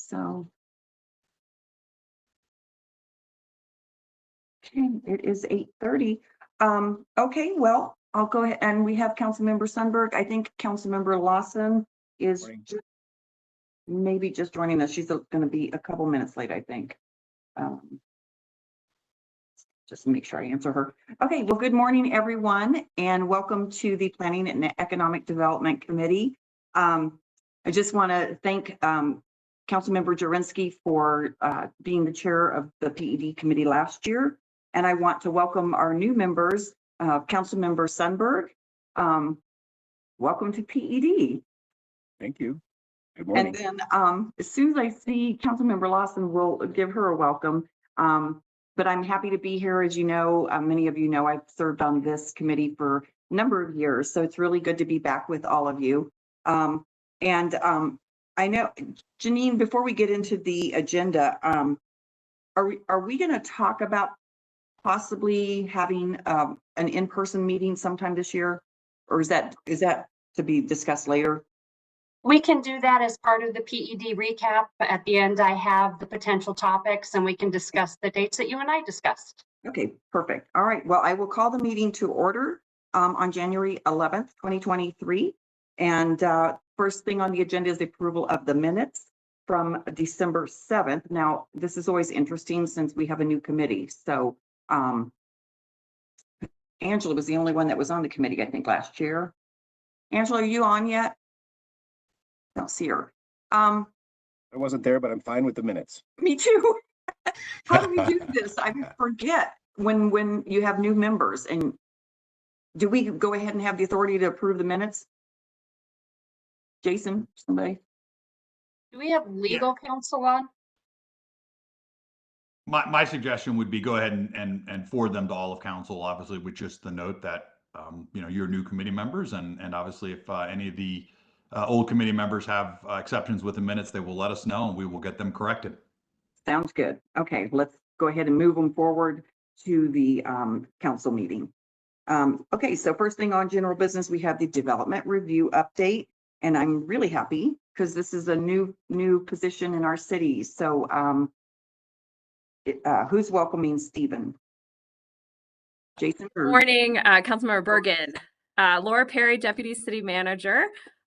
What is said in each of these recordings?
So, okay, it is 8:30. Okay, well, I'll go ahead and we have Councilmember Sundberg. I think Councilmember Lawson is maybe just joining us. She's going to be a couple minutes late, I think. Just to make sure I answer her. Okay, well, good morning, everyone, and welcome to the Planning and Economic Development Committee. I just want to thank Councilmember Jurinsky for being the chair of the PED committee last year. And I want to welcome our new members, Councilmember Sundberg. Welcome to PED. Thank you. Good morning. And then as soon as I see Councilmember Lawson, we'll give her a welcome. But I'm happy to be here. As you know, many of you know, I've served on this committee for a number of years. So it's really good to be back with all of you. I know, Janine, before we get into the agenda, are we going to talk about possibly having an in-person meeting sometime this year? Or is that to be discussed later? We can do that as part of the PED recap. At the end, I have the potential topics and we can discuss the dates that you and I discussed. Okay, perfect. All right. Well, I will call the meeting to order on January 11th, 2023. And first thing on the agenda is the approval of the minutes from December 7th. Now, this is always interesting since we have a new committee. So Angela was the only one that was on the committee, I think, last year. Angela, are you on yet? Don't see her. I wasn't there, but I'm fine with the minutes. Me too. How do we do this? I forget when you have new members. And do we go ahead and have the authority to approve the minutes? Jason, somebody? Do we have legal counsel on? My suggestion would be go ahead and forward them to all of council, obviously, with just the note that you're new committee members, and obviously if any of the old committee members have exceptions with the minutes, they will let us know and we will get them corrected. Sounds good. Okay, let's go ahead and move them forward to the council meeting. Okay, so first thing on general business, we have the development review update, and I'm really happy because this is a new position in our city. So who's welcoming Stephen? Jason? Good morning, Councilmember Bergan. Laura Perry, Deputy City Manager.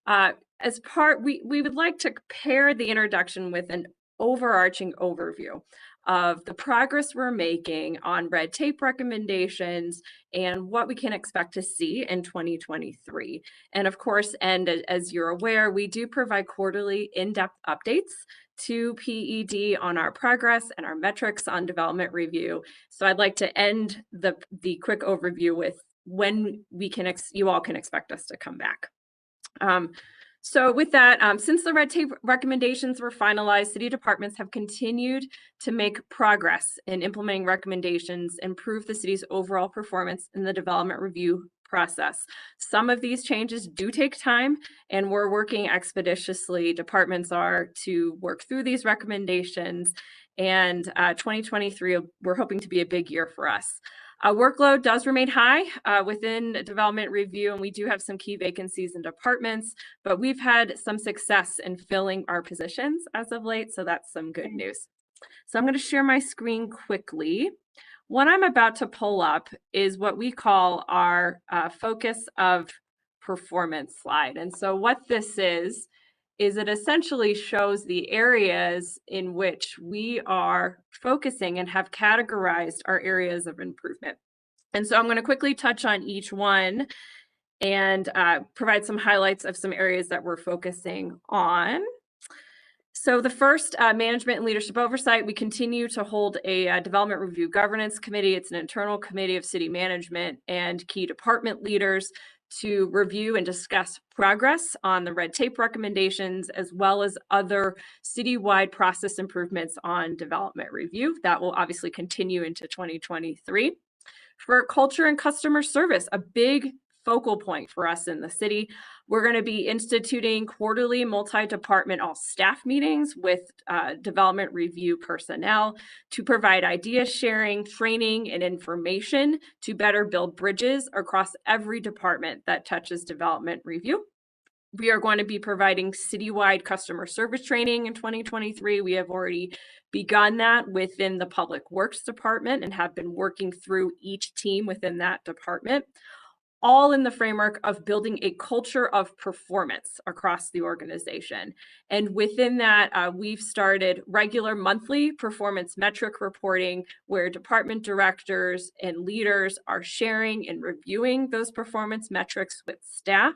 As part, we would like to pair the introduction with an overarching overview of the progress we're making on red tape recommendations and what we can expect to see in 2023. And of course, and as you're aware, we do provide quarterly in-depth updates to PED on our progress and our metrics on development review. So I'd like to end the quick overview with when we can you all can expect us to come back. So with that, since the red tape recommendations were finalized, city departments have continued to make progress in implementing recommendations, improve the city's overall performance in the development review process. Some of these changes do take time, and we're working expeditiously. Departments are to work through these recommendations, and 2023, we're hoping to be a big year for us. Workload does remain high within development review, and we do have some key vacancies in departments, but we've had some success in filling our positions as of late, so that's some good news. So I'm going to share my screen quickly. What I'm about to pull up is what we call our focus of performance slide. And so what this is it essentially shows the areas in which we are focusing and have categorized our areas of improvement. And so I'm going to quickly touch on each one and provide some highlights of some areas that we're focusing on. So the first, management and leadership oversight, we continue to hold a development review governance committee. It's an internal committee of city management and key department leaders to review and discuss progress on the red tape recommendations, as well as other citywide process improvements on development review. That will obviously continue into 2023. For culture and customer service, a big focal point for us in the city, we're going to be instituting quarterly multi-department all staff meetings with development review personnel to provide idea sharing, training, and information to better build bridges across every department that touches development review. We are going to be providing citywide customer service training in 2023. We have already begun that within the Public Works Department and have been working through each team within that department, all in the framework of building a culture of performance across the organization. And within that, we've started regular monthly performance metric reporting where department directors and leaders are sharing and reviewing those performance metrics with staff.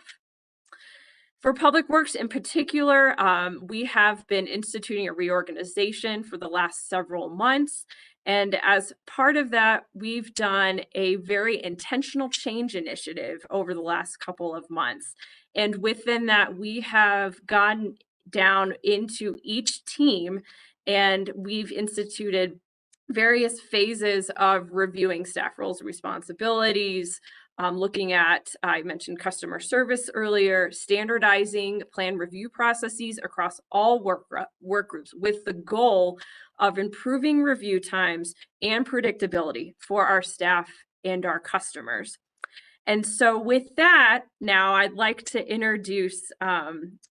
For Public Works in particular, we have been instituting a reorganization for the last several months. And as part of that, we've done a very intentional change initiative over the last couple of months. And within that, we have gone down into each team and we've instituted various phases of reviewing staff roles and responsibilities, looking at, I mentioned customer service earlier, standardizing plan review processes across all work groups with the goal of improving review times and predictability for our staff and our customers. And so with that, now I'd like to introduce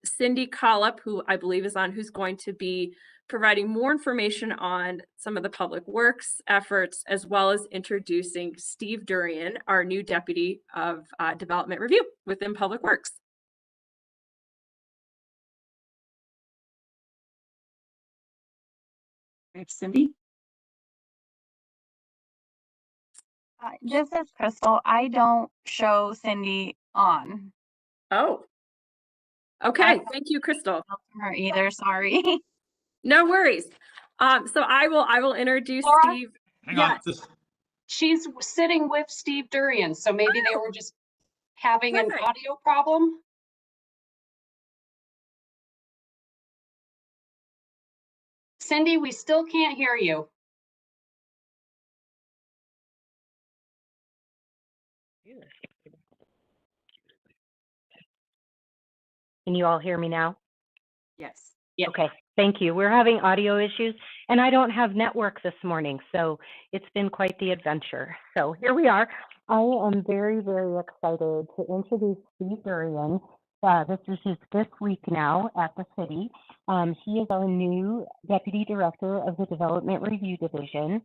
Cindy Collop, who I believe is on, who's going to be providing more information on some of the public works efforts, as well as introducing Steve Durian, our new Deputy of Development Review within Public Works. Cindy? Just as Crystal, I don't show Cindy on. Oh, okay. Thank you, Crystal. Her either, sorry. No worries. So I will introduce Laura? Steve. Hang Yes. on. She's sitting with Steve Durian, so maybe they were just having an Perfect. audio problem. Cindy, we still can't hear you. Can you all hear me now? Yes. Yeah. Okay, thank you. We're having audio issues and I don't have network this morning, so it's been quite the adventure. So here we are. I am very, very excited to introduce Steve Durian. This is his 5th week now at the city. He is our new Deputy Director of the Development Review Division.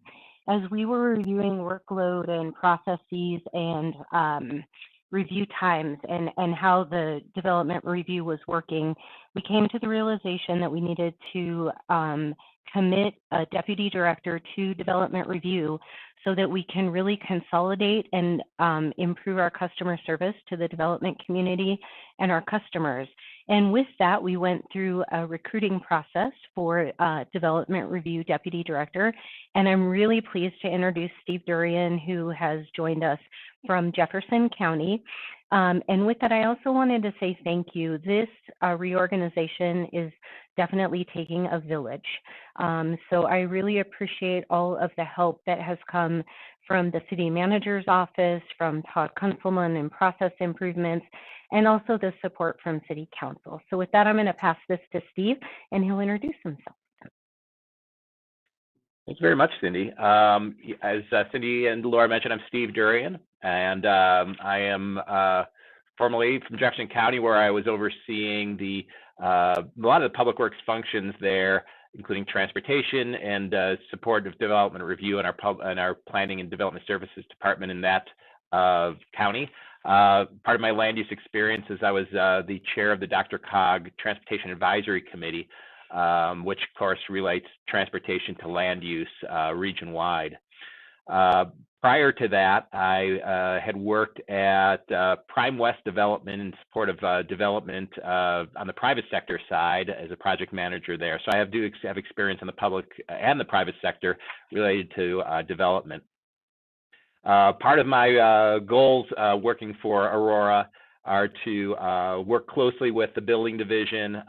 As we were reviewing workload and processes and review times and how the development review was working, we came to the realization that we needed to commit a deputy director to development review so that we can really consolidate and improve our customer service to the development community and our customers. And with that, we went through a recruiting process for development review deputy director. And I'm really pleased to introduce Steve Durian, who has joined us from Jefferson County. And with that, I also wanted to say thank you. This reorganization is definitely taking a village. So I really appreciate all of the help that has come from the city manager's office, from Todd Kunselman and process improvements, and also the support from city council. So with that, I'm going to pass this to Steve and he'll introduce himself. Thank you very much, Cindy. As Cindy and Laura mentioned, I'm Steve Durian, and I am formerly from Jefferson County, where I was overseeing a lot of the public works functions there, including transportation and support of development review in our planning and development services department in that county. Part of my land use experience is I was the chair of the DRCOG Transportation Advisory Committee, which of course relates transportation to land use region-wide. Prior to that, I had worked at Prime West Development in support of development on the private sector side as a project manager there. So I have experience in the public and the private sector related to development. Part of my goals working for Aurora are to work closely with the building division.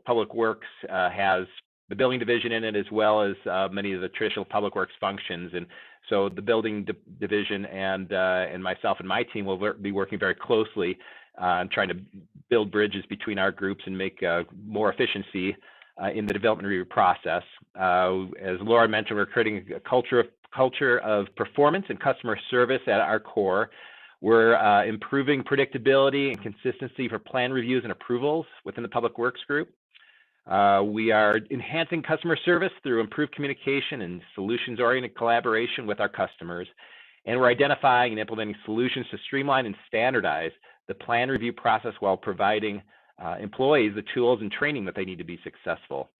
Public Works has the building division in it, as well as many of the traditional public works functions. And so the building division and myself and my team will be working very closely on trying to build bridges between our groups and make more efficiency in the development review process. As Laura mentioned, we're creating a culture of performance and customer service at our core. We're improving predictability and consistency for plan reviews and approvals within the Public Works Group. We are enhancing customer service through improved communication and solutions-oriented collaboration with our customers. And we're identifying and implementing solutions to streamline and standardize the plan review process while providing employees the tools and training that they need to be successful.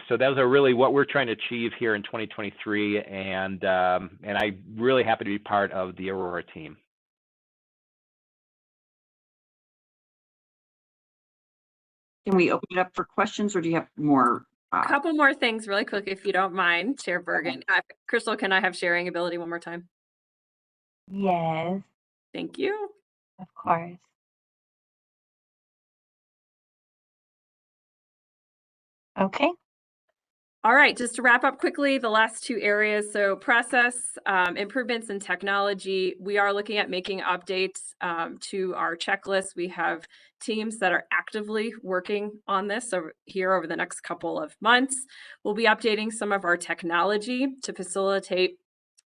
So those are really what we're trying to achieve here in 2023, and I'm really happy to be part of the Aurora team. Can we open it up for questions, or do you have more? A couple more things really quick, if you don't mind, Chair Bergan. Crystal, can I have sharing ability one more time? Yes, Thank you. of course. Okay. All right, just to wrap up quickly, the last two areas. So process improvements in technology. We are looking at making updates to our checklist. We have teams that are actively working on this over the next couple of months. We'll be updating some of our technology to facilitate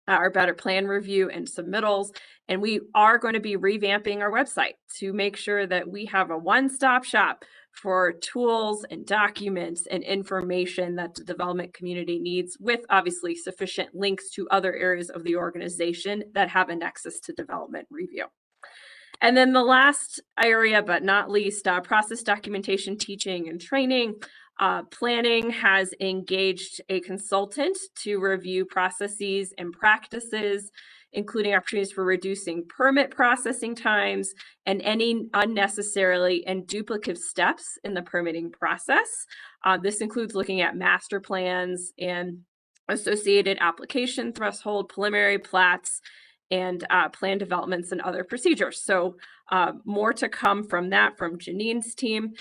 our better plan review and submittals. And we are going to be revamping our website to make sure that we have a one-stop shop for tools and documents and information that the development community needs, with obviously sufficient links to other areas of the organization that have a nexus to development review. And then the last area, but not least, process documentation, teaching and training. Planning has engaged a consultant to review processes and practices, including opportunities for reducing permit processing times and any unnecessarily and duplicative steps in the permitting process. This includes looking at master plans and associated application threshold, preliminary plats, and plan developments and other procedures. So more to come from that from Janine's team.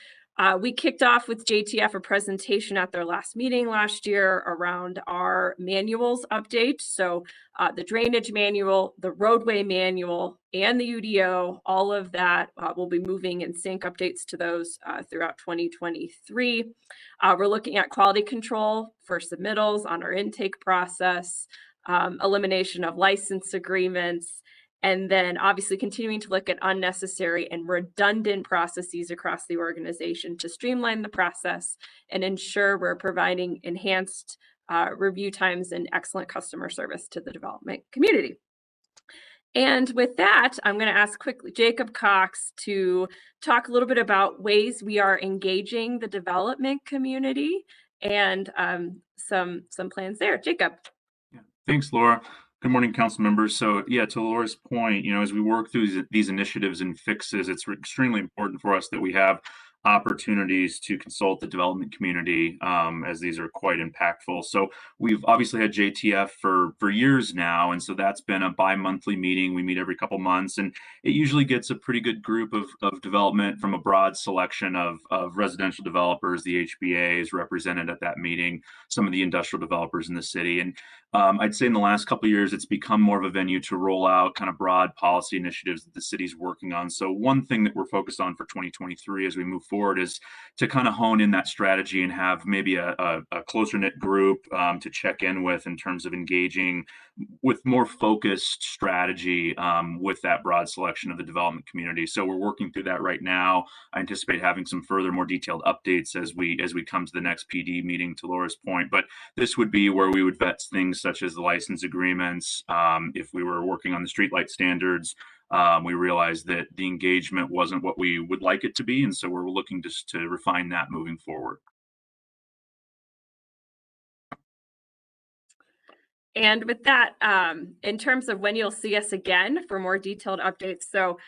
We kicked off with JTF a presentation at their last meeting last year around our manuals update. So the drainage manual, the roadway manual, and the UDO, all of that will be moving in sync updates to those throughout 2023. We're looking at quality control for submittals on our intake process, elimination of license agreements, and then obviously continuing to look at unnecessary and redundant processes across the organization to streamline the process and ensure we're providing enhanced review times and excellent customer service to the development community. And with that, I'm going to ask quickly Jacob Cox to talk a little bit about ways we are engaging the development community and some plans there. Jacob. Yeah. Thanks, Laura. Good morning, council members. So yeah, to Laura's point, as we work through these initiatives and fixes, it's extremely important for us that we have opportunities to consult the development community, as these are quite impactful. So we've obviously had JTF for years now, and so that's been a bi-monthly meeting. We meet every couple months, and it usually gets a pretty good group of development from a broad selection of residential developers. The HBA is represented at that meeting, some of the industrial developers in the city. And I'd say in the last couple of years, it's become more of a venue to roll out kind of broad policy initiatives that the city's working on. So one thing that we're focused on for 2023 as we move forward is to kind of hone in that strategy and have maybe a closer knit group to check in with in terms of engaging with more focused strategy with that broad selection of the development community. So we're working through that right now. I anticipate having some further, more detailed updates as we come to the next PD meeting, to Laura's point. But this would be where we would vet things such as the license agreements. If we were working on the streetlight standards, we realized that the engagement wasn't what we would like it to be, and so we're looking to refine that moving forward. And with that, in terms of when you'll see us again for more detailed updates, so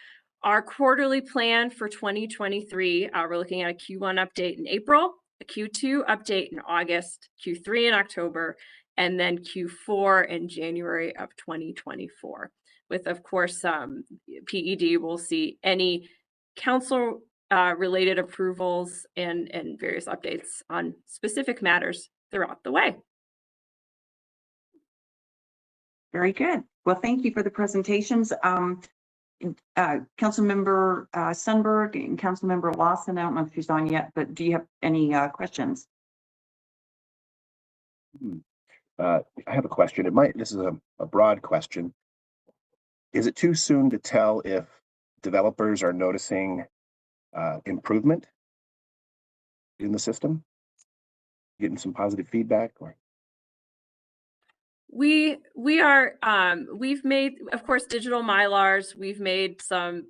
our quarterly plan for 2023, we're looking at a Q1 update in April, a Q2 update in August, Q3 in October, and then Q4 in January of 2024. With, of course, PED, we'll see any council related approvals and various updates on specific matters throughout the way. Very good. Well, thank you for the presentations. Councilmember Sundberg and Councilmember Lawson, I don't know if she's on yet, but do you have any questions? I have a question. This is a broad question. Is it too soon to tell if developers are noticing improvement in the system? Getting some positive feedback or? We are we've made, of course, digital Mylars. We've made some,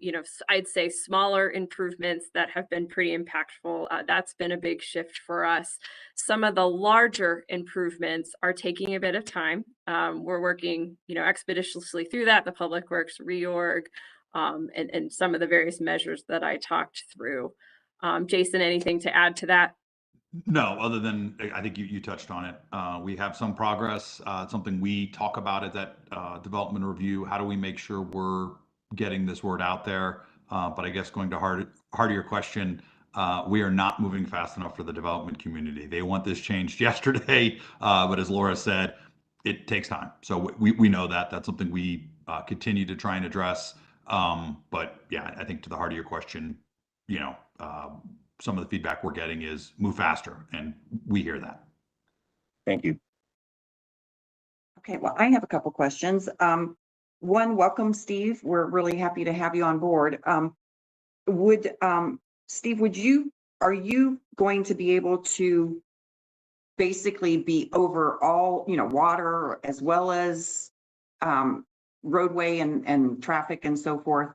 I'd say smaller improvements that have been pretty impactful. That's been a big shift for us. Some of the larger improvements are taking a bit of time. We're working, expeditiously through that, the Public Works reorg, and some of the various measures that I talked through. Jason, anything to add to that? No, other than I think you touched on it. We have some progress. It's something we talk about at that development review. How do we make sure we're getting this word out there? But I guess going to heart of your question, we are not moving fast enough for the development community. They want this changed yesterday, but as Laura said, it takes time. So we know that. That's something we continue to try and address. But yeah, I think to the heart of your question, some of the feedback we're getting is move faster, and we hear that. Thank you. Okay, well, I have a couple questions. One, welcome, Steve. We're really happy to have you on board. Steve, are you going to be able to basically be over all, water as well as roadway and traffic and so forth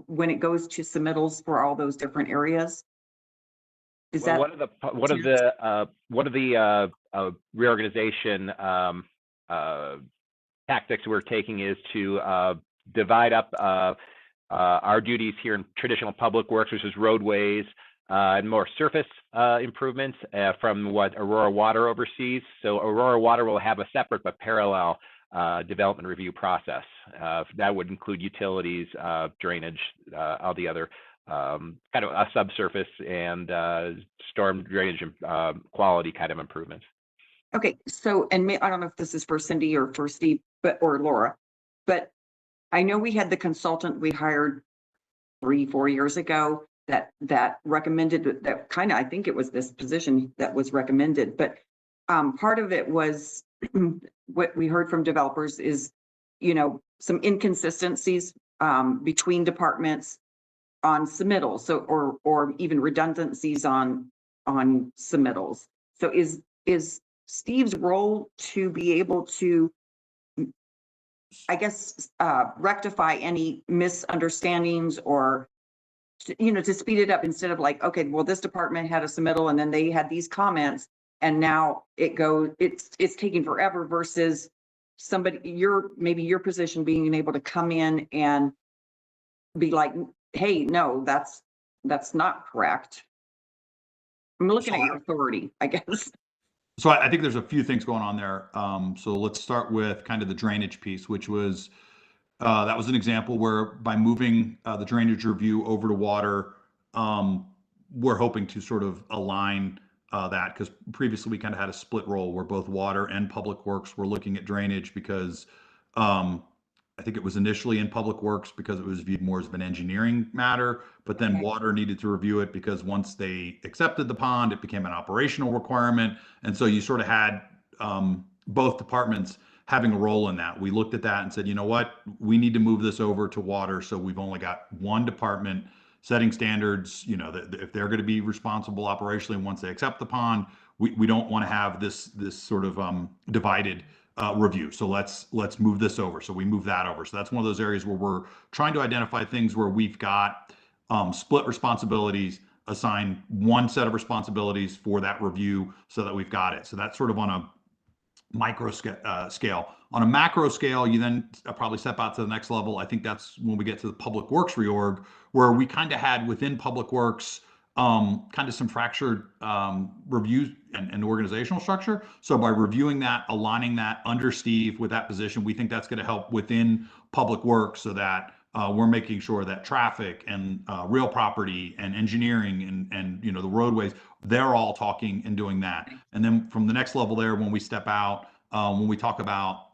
when it goes to submittals for all those different areas? One of the reorganization tactics we're taking is to divide up our duties here in traditional public works, which is roadways and more surface improvements from what Aurora Water oversees. So Aurora Water will have a separate but parallel development review process. That would include utilities, drainage, all the other kind of a subsurface and storm drainage quality kind of improvements. Okay, so, and I don't know if this is for Cindy or for Steve, or Laura, but I know we had the consultant we hired 3-4 years ago that recommended that kind of, I think it was this position that was recommended, but part of it was what we heard from developers is, some inconsistencies between departments on submittals, so or even redundancies on submittals. So is Steve's role to be able to, I guess, rectify any misunderstandings or to speed it up instead of like, okay, well, this department had a submittal and then they had these comments and now it's taking forever versus somebody, maybe your position being able to come in and be like, hey, no, that's not correct. I'm looking at your authority, I guess. So I think there's a few things going on there. So let's start with kind of the drainage piece, which was, that was an example where by moving the drainage review over to water, we're hoping to sort of align that, because previously we kind of had a split role where both water and public works were looking at drainage because I think it was initially in public works because it was viewed more as an engineering matter, but then water needed to review it because once they accepted the pond, it became an operational requirement. And so you sort of had both departments having a role in that. We looked at that and said, you know what, we need to move this over to water. So we've only got one department setting standards, that if they're going to be responsible operationally once they accept the pond, we don't want to have this sort of divided review. So let's move this over. So we move that over. So that's one of those areas where we're trying to identify things where we've got split responsibilities, assign one set of responsibilities for that review so that we've got it. So that's sort of on a micro scale. On a macro scale, you then probably step out to the next level. I think that's when we get to the public works reorg, where we kind of had within public works kind of some fractured reviews and organizational structure. So by reviewing that, aligning that under Steve with that position, we think that's going to help within public works so that we're making sure that traffic and real property and engineering and the roadways, they're all talking and doing that. And then from the next level there, when we step out, when we talk about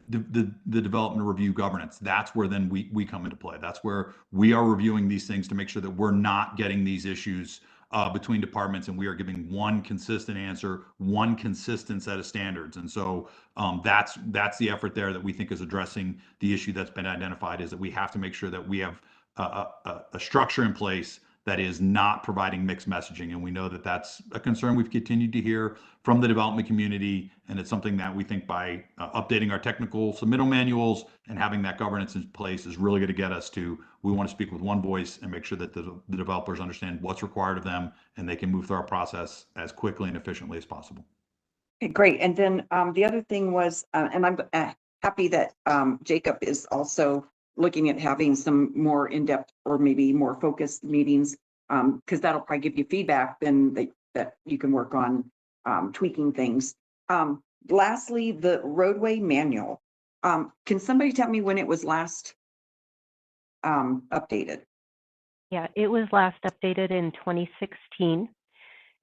the development review governance, that's where then we come into play. That's where we are reviewing these things to make sure that we're not getting these issues between departments, and we are giving one consistent answer, one consistent set of standards. And so that's the effort there that we think is addressing the issue that's been identified, is that we have to make sure that we have a structure in place that is not providing mixed messaging. And we know that that's a concern we've continued to hear from the development community. And it's something that we think by updating our technical submittal manuals and having that governance in place is really going to get us to, we want to speak with one voice and make sure that the developers understand what's required of them and they can move through our process as quickly and efficiently as possible. Okay, great. And then the other thing was, and I'm happy that Jacob is also looking at having some more in-depth or maybe more focused meetings, because that'll probably give you feedback then that you can work on tweaking things. Lastly, the roadway manual. Can somebody tell me when it was last updated? Yeah, it was last updated in 2016.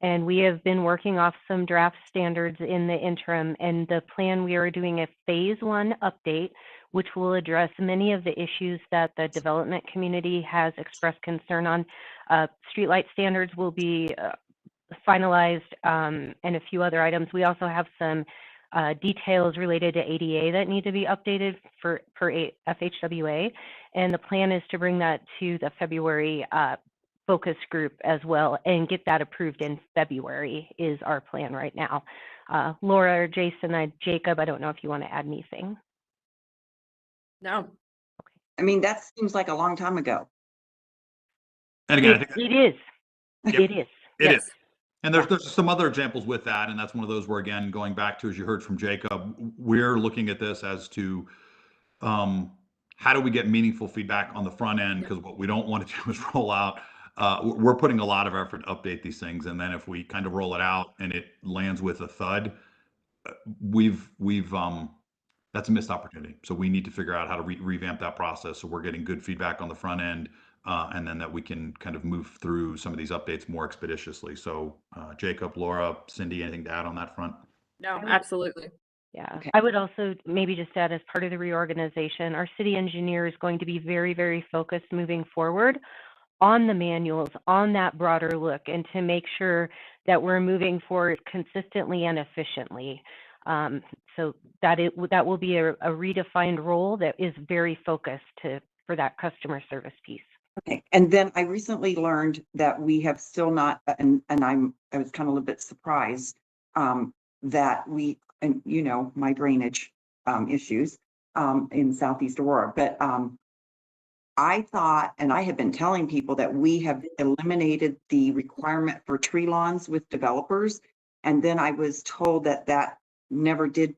And we have been working off some draft standards in the interim. And the plan, we are doing a phase 1 update, which will address many of the issues that the development community has expressed concern on. Streetlight standards will be finalized, and a few other items. We also have some details related to ADA that need to be updated for FHWA. And the plan is to bring that to the February focus group as well and get that approved in February is our plan right now. Laura or Jason, Jacob, I don't know if you want to add anything. No. I mean, that seems like a long time ago. And again, I think It is. Yep. It is. It Yes. is. And there's some other examples with that. And that's one of those where, again, going back to, as you heard from Jacob, we're looking at this as to how do we get meaningful feedback on the front end? Because what we don't want to do is roll out. We're putting a lot of effort to update these things. And then if we kind of roll it out and it lands with a thud, that's a missed opportunity. So we need to figure out how to revamp that process so we're getting good feedback on the front end, and then that we can kind of move through some of these updates more expeditiously. So Jacob, Laura, Cindy, anything to add on that front? No, absolutely. Yeah, Okay. I would also maybe just add, as part of the reorganization, our city engineer is going to be very, very focused moving forward on the manuals, on that broader look, and to make sure that we're moving forward consistently and efficiently. So that will be a redefined role that is very focused for that customer service piece. Okay, and then I recently learned that we have still not, and I was kind of a little bit surprised that and you know, my drainage issues in Southeast Aurora, but I thought, and I have been telling people that we have eliminated the requirement for tree lawns with developers, and then I was told that never did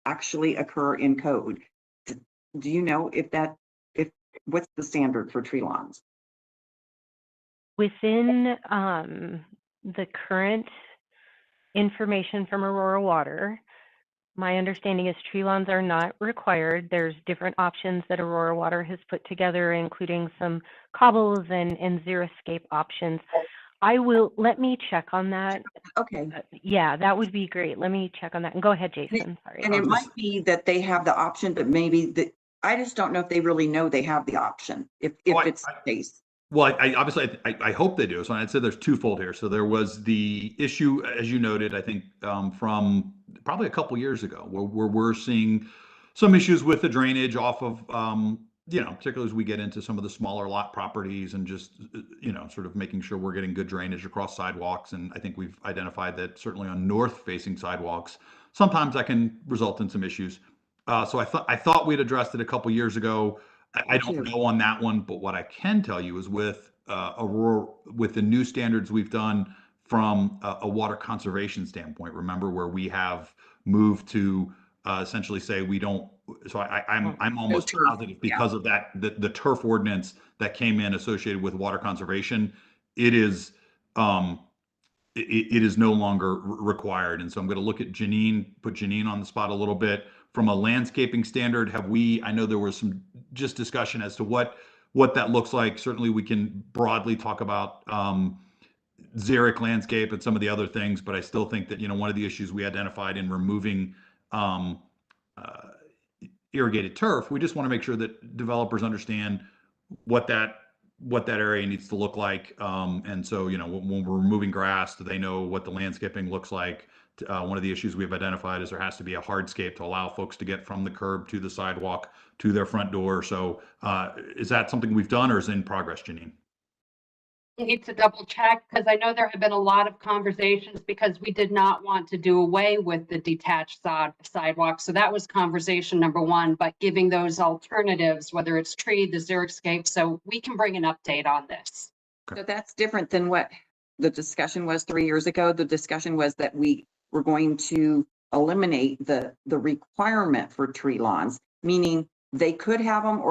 actually occur in code. Do you know if what's the standard for tree lawns? Within the current information from Aurora Water, my understanding is tree lawns are not required. There's different options that Aurora Water has put together, including some cobbles and xeriscape options. Let me check on that. Okay. Yeah, that would be great. Let me check on that. And go ahead, Jason. Sorry. And it might be that they have the option, but maybe I just don't know if they really know they have the option, if it's the case. Well, I obviously, I hope they do. So I'd say there's twofold here. So there was the issue, as you noted, I think from probably a couple years ago, where we're seeing some issues with the drainage off of, particularly as we get into some of the smaller lot properties and just, sort of making sure we're getting good drainage across sidewalks. And I think we've identified that certainly on north-facing sidewalks, sometimes that can result in some issues. So I thought we'd addressed it a couple years ago. I don't know on that one, but what I can tell you is with Aurora, with the new standards we've done from a water conservation standpoint, remember where we have moved to essentially say we don't. So I'm almost positive because of that the turf ordinance that came in associated with water conservation, it is no longer required. And so I'm going to look at put Janine on the spot a little bit. From a landscaping standard, I know there was some just discussion as to what that looks like. Certainly we can broadly talk about xeric landscape and some of the other things, but I still think that, one of the issues we identified in removing irrigated turf, we just want to make sure that developers understand what that what that area needs to look like. And so, when we're removing grass, do they know what the landscaping looks like? One of the issues we've identified is there has to be a hardscape to allow folks to get from the curb to the sidewalk to their front door. So is that something we've done or is in progress, Janine? I need to double check because I know there have been a lot of conversations because we did not want to do away with the detached sidewalk. So that was conversation number one, but giving those alternatives, whether it's tree, the xeriscape, so we can bring an update on this. So that's different than what the discussion was 3 years ago. The discussion was that we were going to eliminate the requirement for tree lawns, meaning they could have them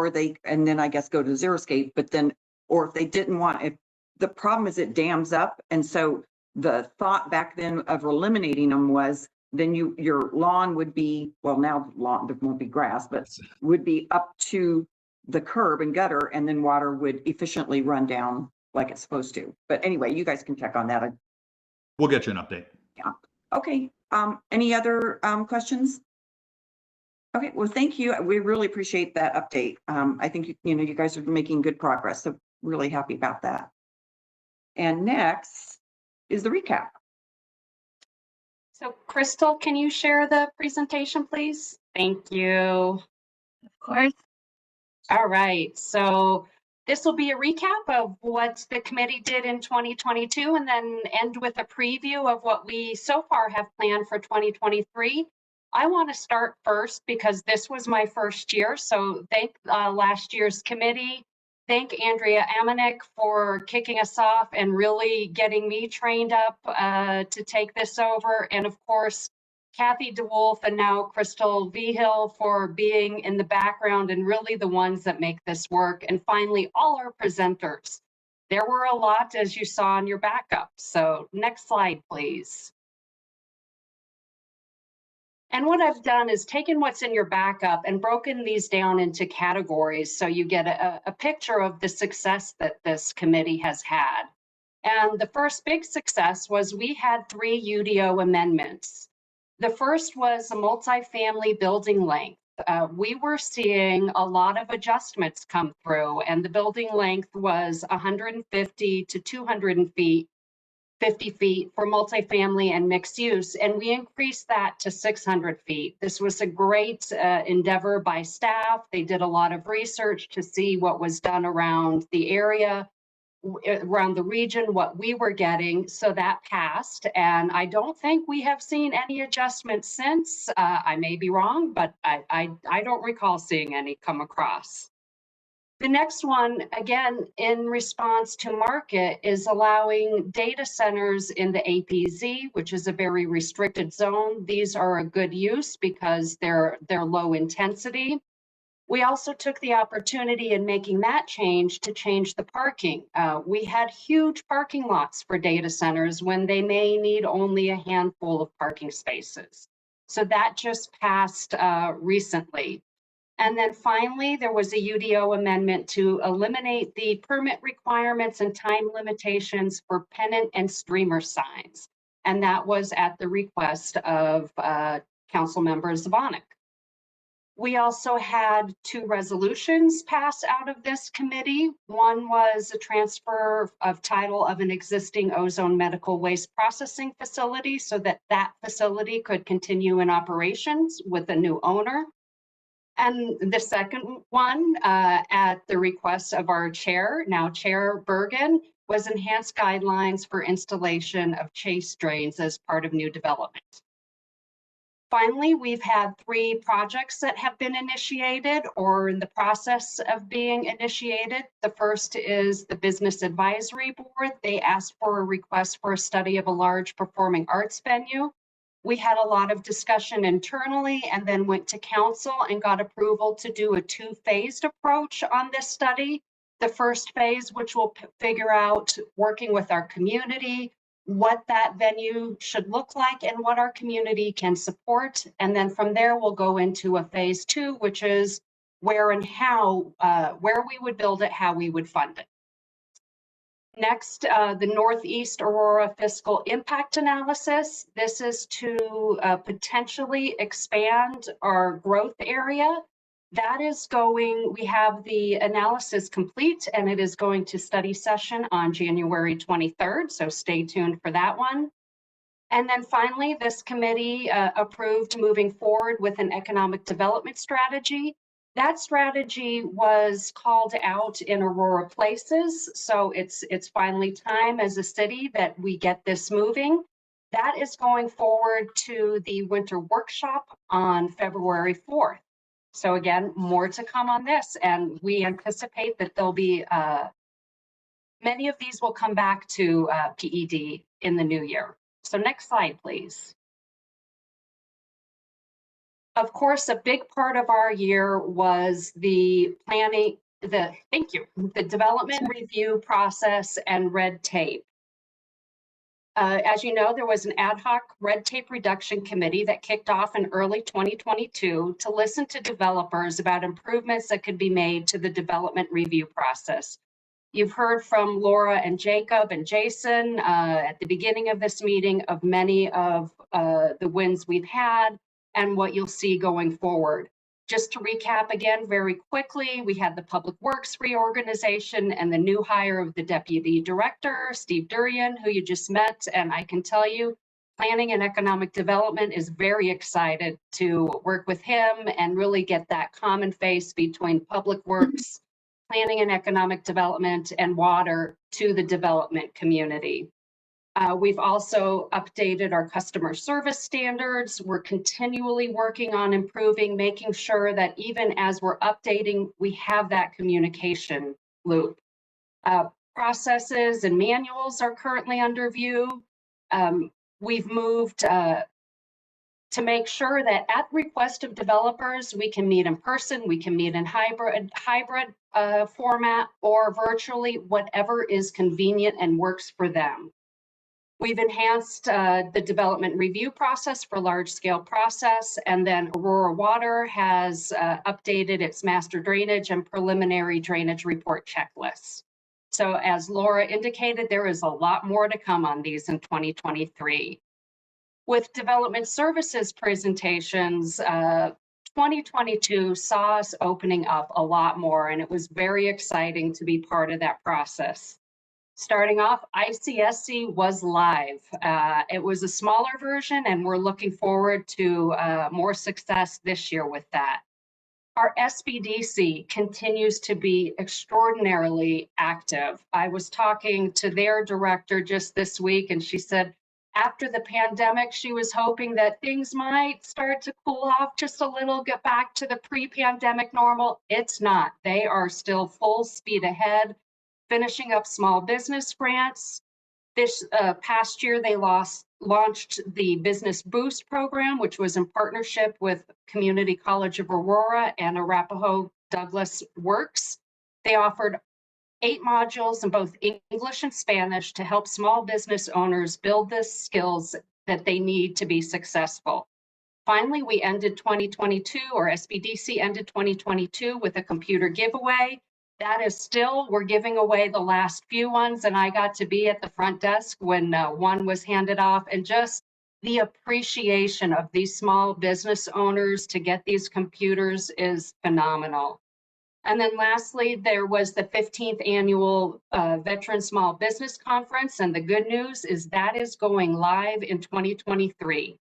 and then I guess go to xeriscape, but then, or if they didn't want, if the problem is it dams up. And so the thought back then of eliminating them was then your lawn would be, well, now lawn, there won't be grass, but would be up to the curb and gutter, and then water would efficiently run down like it's supposed to. But anyway, you guys can check on that. We'll get you an update. Yeah. Okay. Any other questions? Okay. Well, thank you. We really appreciate that update. I think, you guys are making good progress. So really happy about that. And next is the recap. So Crystal, can you share the presentation, please? Thank you. Of course. All right, so this will be a recap of what the committee did in 2022 and then end with a preview of what we so far have planned for 2023. I want to start first because this was my first year. So thank last year's committee. Thank Andrea Amanek for kicking us off and really getting me trained up to take this over. And of course, Kathy DeWolf and now Crystal Vigil for being in the background and really the ones that make this work. And finally, all our presenters. There were a lot, as you saw in your backup. So next slide, please. And what I've done is taken what's in your backup and broken these down into categories so you get a picture of the success that this committee has had. And the first big success was we had 3 UDO amendments. The first was a multifamily building length. We were seeing a lot of adjustments come through, and the building length was 150 to 200 feet. 50 feet for multifamily and mixed use, and we increased that to 600 feet. This was a great endeavor by staff. They did a lot of research to see what was done around the area, around the region, what we were getting, so that passed. And I don't think we have seen any adjustments since. I may be wrong, but I don't recall seeing any come across. The next one, again, in response to market, is allowing data centers in the APZ, which is a very restricted zone. These are a good use because they're low intensity. We also took the opportunity in making that change to change the parking. We had huge parking lots for data centers when they may need only a handful of parking spaces. So that just passed recently. And then finally, there was a UDO amendment to eliminate the permit requirements and time limitations for pennant and streamer signs. And that was at the request of Councilmember Zvonek. We also had 2 resolutions pass out of this committee. One was a transfer of title of an existing ozone medical waste processing facility so that that facility could continue in operations with a new owner. And the second one, at the request of our chair, now Chair Bergan, was enhanced guidelines for installation of chase drains as part of new development. Finally, we've had 3 projects that have been initiated or in the process of being initiated. The first is the Business Advisory Board. They asked for a request for a study of a large performing arts venue. We had a lot of discussion internally and then went to council and got approval to do a 2-phased approach on this study. The first phase, which will figure out working with our community, what that venue should look like and what our community can support. And then from there, we'll go into a phase 2, which is where and how, where we would build it, how we would fund it. Next, the Northeast Aurora Fiscal Impact Analysis. This is to potentially expand our growth area. That is going, we have the analysis complete and it is going to study session on January 23rd. So stay tuned for that one. And then finally, this committee approved moving forward with an economic development strategy. That strategy was called out in Aurora Places. So it's finally time as a city that we get this moving. That is going forward to the winter workshop on February 4th. So again, more to come on this. And we anticipate that there'll be, many of these will come back to PED in the new year. So next slide, please. Of course, a big part of our year was the planning, the development review process and red tape. As you know, there was an ad hoc red tape reduction committee that kicked off in early 2022 to listen to developers about improvements that could be made to the development review process. You've heard from Laura and Jacob and Jason at the beginning of this meeting of many of the wins we've had and what you'll see going forward. Just to recap again very quickly, we had the Public Works reorganization and the new hire of the Deputy Director, Steve Durian, who you just met. And I can tell you, Planning and Economic Development is very excited to work with him and really get that common face between Public Works, Planning and Economic Development, and water to the development community. We've also updated our customer service standards. We're continually working on improving, making sure that even as we're updating, we have that communication loop. Processes and manuals are currently under review. We've moved to make sure that at request of developers, we can meet in person, we can meet in hybrid format or virtually, whatever is convenient and works for them. We've enhanced the development review process for large scale process, and then Aurora Water has updated its master drainage and preliminary drainage report checklists. So as Laura indicated, there is a lot more to come on these in 2023. With development services presentations, 2022 saw us opening up a lot more, and it was very exciting to be part of that process. Starting off, ICSC was live. It was a smaller version, and we're looking forward to more success this year with that. Our SBDC continues to be extraordinarily active. I was talking to their director just this week, and she said, after the pandemic, she was hoping that things might start to cool off just a little, get back to the pre-pandemic normal. It's not. They are still full speed ahead, finishing up small business grants. This past year, they launched the Business Boost program, which was in partnership with Community College of Aurora and Arapahoe Douglas Works. They offered 8 modules in both English and Spanish to help small business owners build the skills that they need to be successful. Finally, we ended 2022, or SBDC ended 2022 with a computer giveaway. That is still, we're giving away the last few ones, and I got to be at the front desk when one was handed off, and just the appreciation of these small business owners to get these computers is phenomenal. And then lastly, there was the 15th annual Veteran Small Business Conference. And the good news is that is going live in 2023.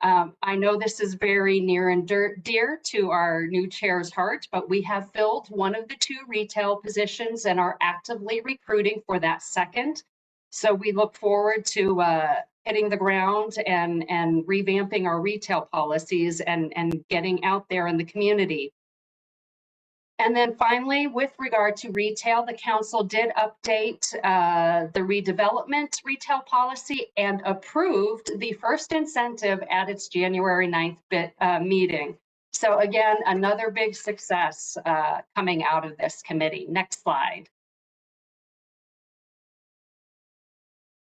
I know this is very near and dear to our new chair's heart, but we have filled one of the 2 retail positions and are actively recruiting for that second. So we look forward to hitting the ground and revamping our retail policies and getting out there in the community. And then finally, with regard to retail, the council did update the redevelopment retail policy and approved the first incentive at its January 9th meeting. So again, another big success coming out of this committee. Next slide.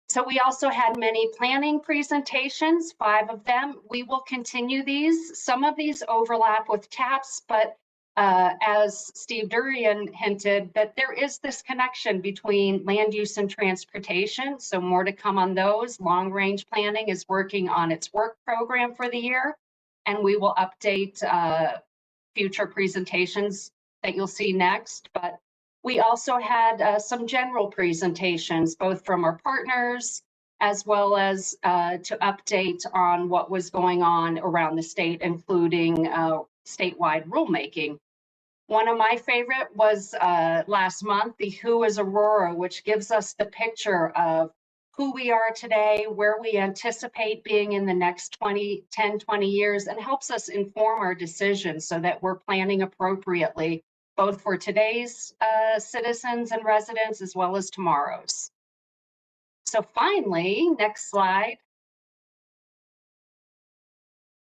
So we also had many planning presentations, 5 of them. We will continue these. Some of these overlap with TAPS, but as Steve Durian hinted, that there is this connection between land use and transportation. So more to come on those. Long range planning is working on its work program for the year, and we will update future presentations that you'll see next, but we also had some general presentations, both from our partners as well as to update on what was going on around the state, including statewide rulemaking. One of my favorite was last month, the Who is Aurora, which gives us the picture of who we are today, where we anticipate being in the next 10, 20 years, and helps us inform our decisions so that we're planning appropriately, both for today's citizens and residents, as well as tomorrow's. So finally, next slide.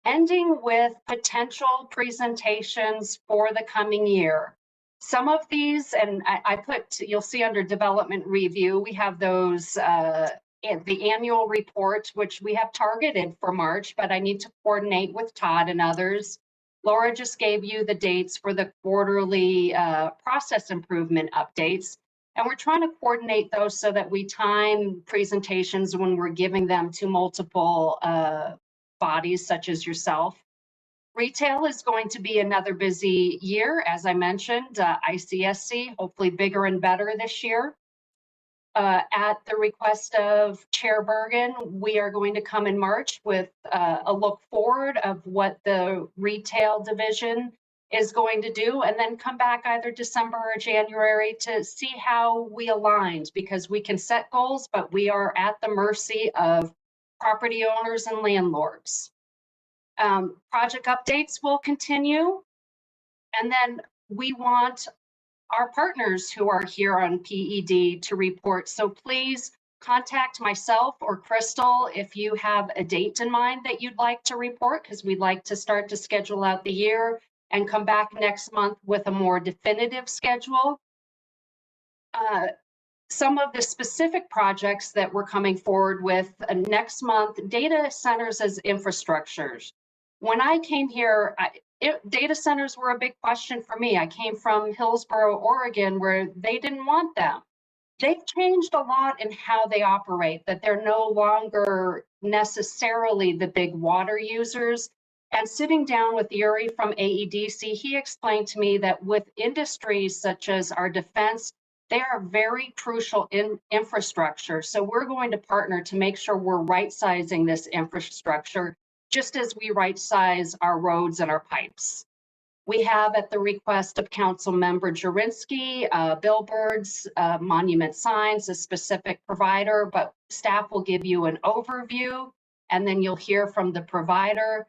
Ending with potential presentations for the coming year. Some of these, and I put, you'll see under development review, we have those, the annual report, which we have targeted for March, but I need to coordinate with Todd and others. Laura just gave you the dates for the quarterly process improvement updates. And we're trying to coordinate those so that we time presentations when we're giving them to multiple bodies such as yourself. Retail is going to be another busy year. As I mentioned, ICSC, hopefully bigger and better this year. At the request of Chair Bergan, we are going to come in March with a look forward of what the retail division is going to do, and then come back either December or January to see how we aligned, because we can set goals, but we are at the mercy of property owners and landlords. Project updates will continue. And then we want our partners who are here on PED to report. So please contact myself or Crystal if you have a date in mind that you'd like to report, because we'd like to start to schedule out the year and come back next month with a more definitive schedule. Some of the specific projects that we're coming forward with next month, data centers as infrastructures. When I came here, data centers were a big question for me. I came from Hillsboro, Oregon, where they didn't want them. They've changed a lot in how they operate, that they're no longer necessarily the big water users. And sitting down with Yuri from AEDC, he explained to me that with industries such as our defense, they are very crucial in infrastructure. So we're going to partner to make sure we're right-sizing this infrastructure, just as we right-size our roads and our pipes. We have, at the request of Council Member Jurinsky, billboards, monument signs, a specific provider, but staff will give you an overview, and then you'll hear from the provider.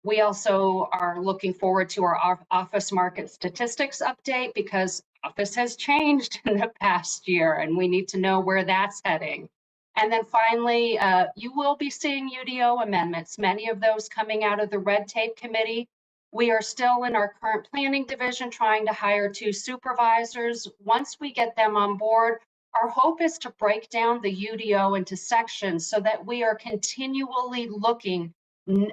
We also are looking forward to our office market statistics update, because office has changed in the past year and we need to know where that's heading. And then finally, you will be seeing UDO amendments, many of those coming out of the Red Tape Committee. We are still in our current planning division trying to hire 2 supervisors. Once we get them on board, our hope is to break down the UDO into sections so that we are continually looking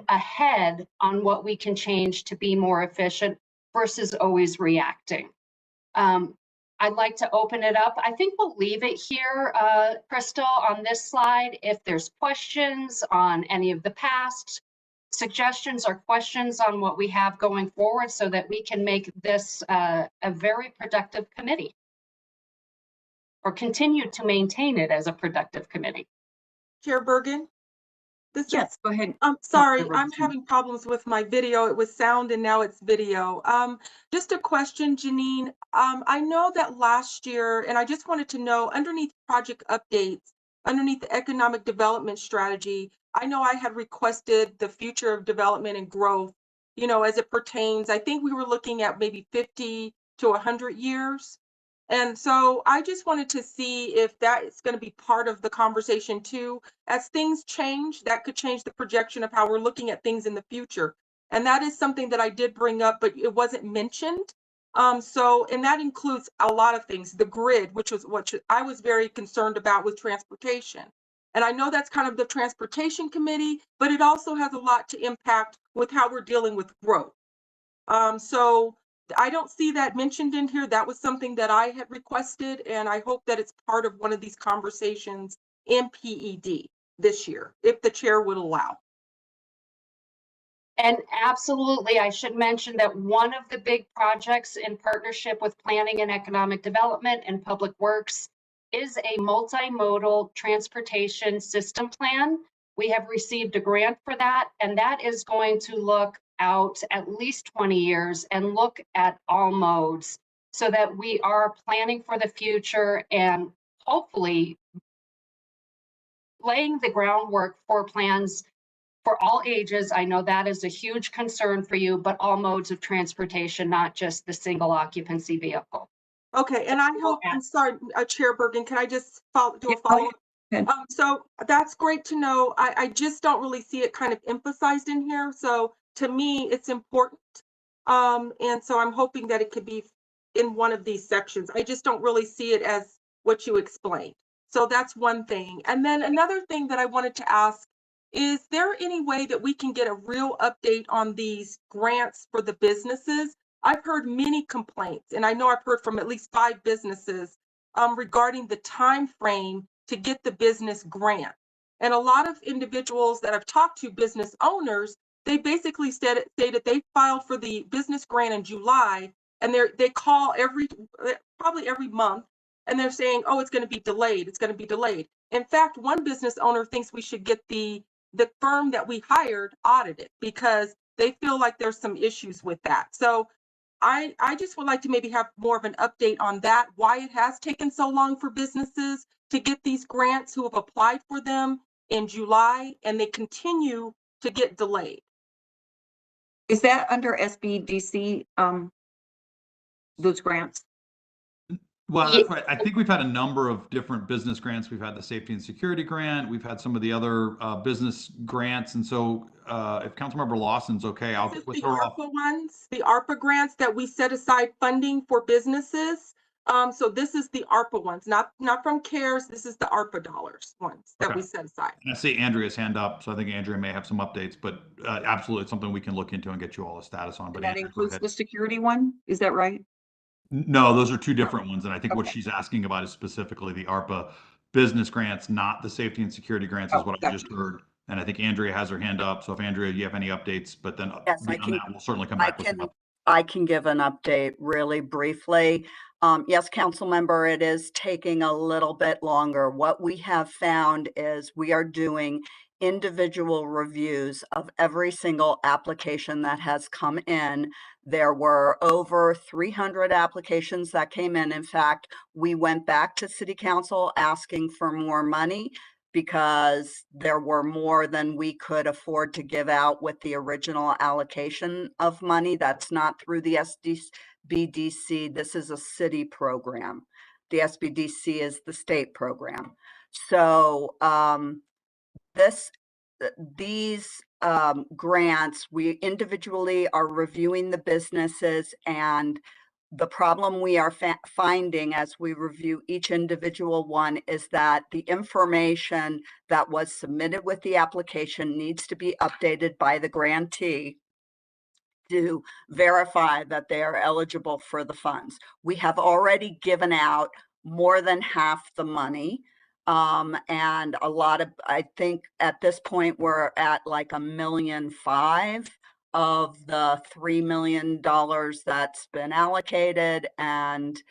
ahead on what we can change to be more efficient versus always reacting. I'd like to open it up. I think we'll leave it here, Crystal, on this slide. If there's questions on any of the past, suggestions or questions on what we have going forward, so that we can make this a very productive committee, or continue to maintain it as a productive committee. Chair Bergan? Yes, go ahead. I'm sorry, I'm having problems with my video. It was sound and now it's video. Just a question, Janine. I know that last year, and I just wanted to know, underneath project updates, underneath the economic development strategy, I know I had requested the future of development and growth, you know, as it pertains. I think we were looking at maybe 50 to 100 years. And so I just wanted to see if that is going to be part of the conversation too. As things change, that could change the projection of how we're looking at things in the future. And that is something that I did bring up, but it wasn't mentioned. And that includes a lot of things. The grid, which was what I was very concerned about with transportation. And I know that's kind of the transportation committee, but it also has a lot to impact with how we're dealing with growth. So I don't see that mentioned in here. That was something that I had requested, and I hope that it's part of one of these conversations in PED this year, if the chair would allow. And absolutely, I should mention that one of the big projects in partnership with Planning and Economic Development and Public Works is a multimodal transportation system plan. We have received a grant for that, and that is going to look out at least 20 years and look at all modes so that we are planning for the future and hopefully laying the groundwork for plans for all ages. I know that is a huge concern for you, but all modes of transportation, not just the single occupancy vehicle. Okay, and I hope, I'm sorry, Chair Bergan, can I just do a Yeah, go follow-up? ahead. So that's great to know. I just don't really see it kind of emphasized in here. So to me, it's important. And so I'm hoping that it could be in one of these sections. I just don't really see it as what you explained. So that's one thing. And then another thing that I wanted to ask, is there any way that we can get a real update on these grants for the businesses? I've heard many complaints, and I know I've heard from at least 5 businesses regarding the time frame to get the business grant. And a lot of individuals that I've talked to, business owners, they basically stated they filed for the business grant in July, and they call probably every month, and they're saying, oh, it's going to be delayed. It's going to be delayed. In fact, one business owner thinks we should get the firm that we hired audited because they feel like there's some issues with that. So I just would like to maybe have more of an update on that, why it has taken so long for businesses to get these grants who have applied for them in July, and they continue to get delayed. Is that under SBDC, those grants? Well, that's right. I think we've had a number of different business grants. We've had the safety and security grant. We've had some of the other business grants. And so if Councilmember Lawson's okay, I'll This is with the her off. ARPA ones, the ARPA grants that we set aside funding for businesses. So this is the ARPA ones, not from CARES. This is the ARPA dollars ones that we set aside. And I see Andrea's hand up, so I think Andrea may have some updates, but absolutely it's something we can look into and get you all a status on. But And that Andrea, go includes ahead. the security one, is that right? No, those are two different ones. And I think what Okay. she's asking about is specifically the ARPA business grants, not the safety and security grants, is Oh, what I gotcha. just heard. And I think Andrea has her hand up. So if Andrea, you have any updates, but then Yes, I beyond can. that, we'll certainly come I back with some updates. I can give an update really briefly. Yes, council member, it is taking a little bit longer. What we have found is we are doing individual reviews of every single application that has come in. There were over 300 applications that came in. In fact, we went back to City Council asking for more money because there were more than we could afford to give out with the original allocation of money. That's not through the SBDC. This is a city program. The SBDC is the state program. So these grants, we individually are reviewing the businesses, and the problem we are finding as we review each individual one is that the information that was submitted with the application needs to be updated by the grantee to verify that they are eligible for the funds. We have already given out more than half the money. And a lot of, I think at this point, we're at like $1.5 million of the $3 million that's been allocated. And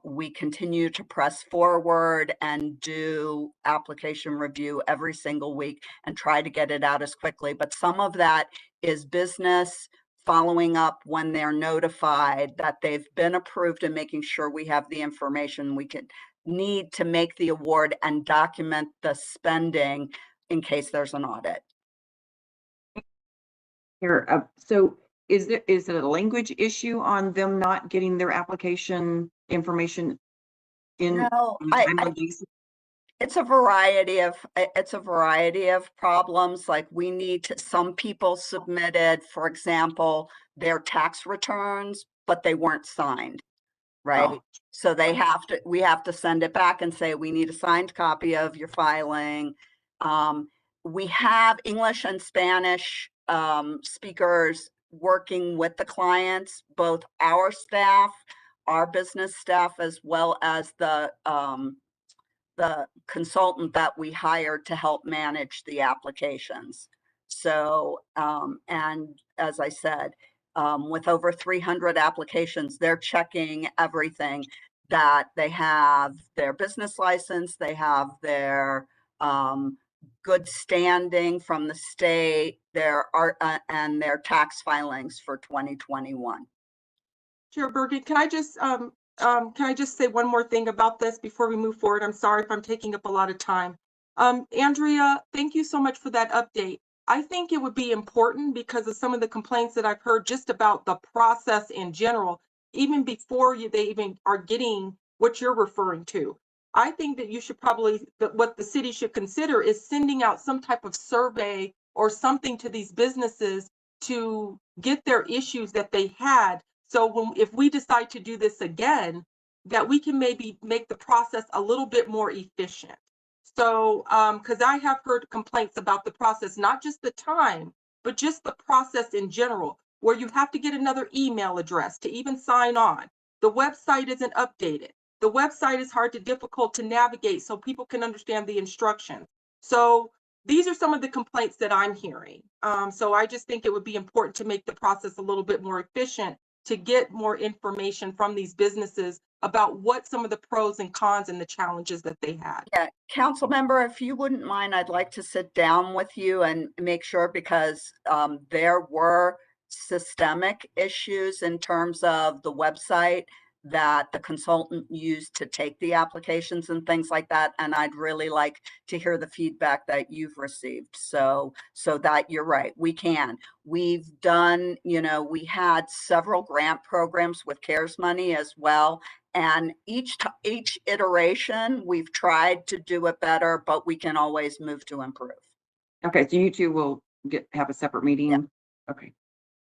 we continue to press forward and do application review every single week and try to get it out as quickly. But some of that is business following up when they're notified that they've been approved and making sure we have the information we can need to make the award and document the spending in case there's an audit. Here, so is it a language issue on them not getting their application information in? No, it's a variety of problems. Like we need to, some people submitted, for example, their tax returns, but they weren't signed, right? Oh. So we have to send it back and say, we need a signed copy of your filing. We have English and Spanish speakers working with the clients, both our staff, our business staff, as well as the consultant that we hired to help manage the applications. So, and as I said, with over 300 applications, they're checking everything, that they have their business license, they have their good standing from the state, their art, and their tax filings for 2021. Chair Bergan, can I just say one more thing about this before we move forward? I'm sorry if I'm taking up a lot of time. Andrea, thank you so much for that update. I think it would be important because of some of the complaints that I've heard just about the process in general, even before they even are getting what you're referring to. I think that you should probably, what the city should consider is sending out some type of survey or something to these businesses to get their issues that they had. So if we decide to do this again, that we can maybe make the process a little bit more efficient. So, because I have heard complaints about the process, not just the time, but just the process in general, where you have to get another email address to even sign on. The website isn't updated. The website is difficult to navigate so people can understand the instructions. So these are some of the complaints that I'm hearing. So I just think it would be important to make the process a little bit more efficient, to get more information from these businesses about what some of the pros and cons and the challenges that they had. Yeah, council member, if you wouldn't mind, I'd like to sit down with you and make sure, because there were systemic issues in terms of the website that the consultant used to take the applications and things like that. And I'd really like to hear the feedback that you've received. So that you're right, we can. We've done, we had several grant programs with CARES money as well. And each iteration, we've tried to do it better, but we can always move to improve. Okay, so you two will have a separate meeting? Yeah. Okay.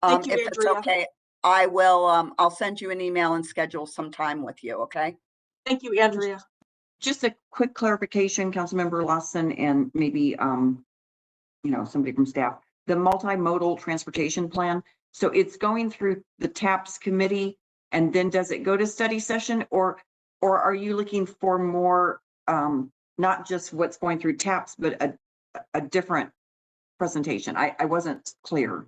Thank you, if it's Andrea. okay, I will, I'll send you an email and schedule some time with you, okay? Thank you, Andrea. Just a quick clarification, Councilmember Lawson, and maybe, somebody from staff. The multimodal transportation plan, so it's going through the TAPS committee, and then does it go to study session, or are you looking for more, not just what's going through TAPS, but a different presentation? I wasn't clear.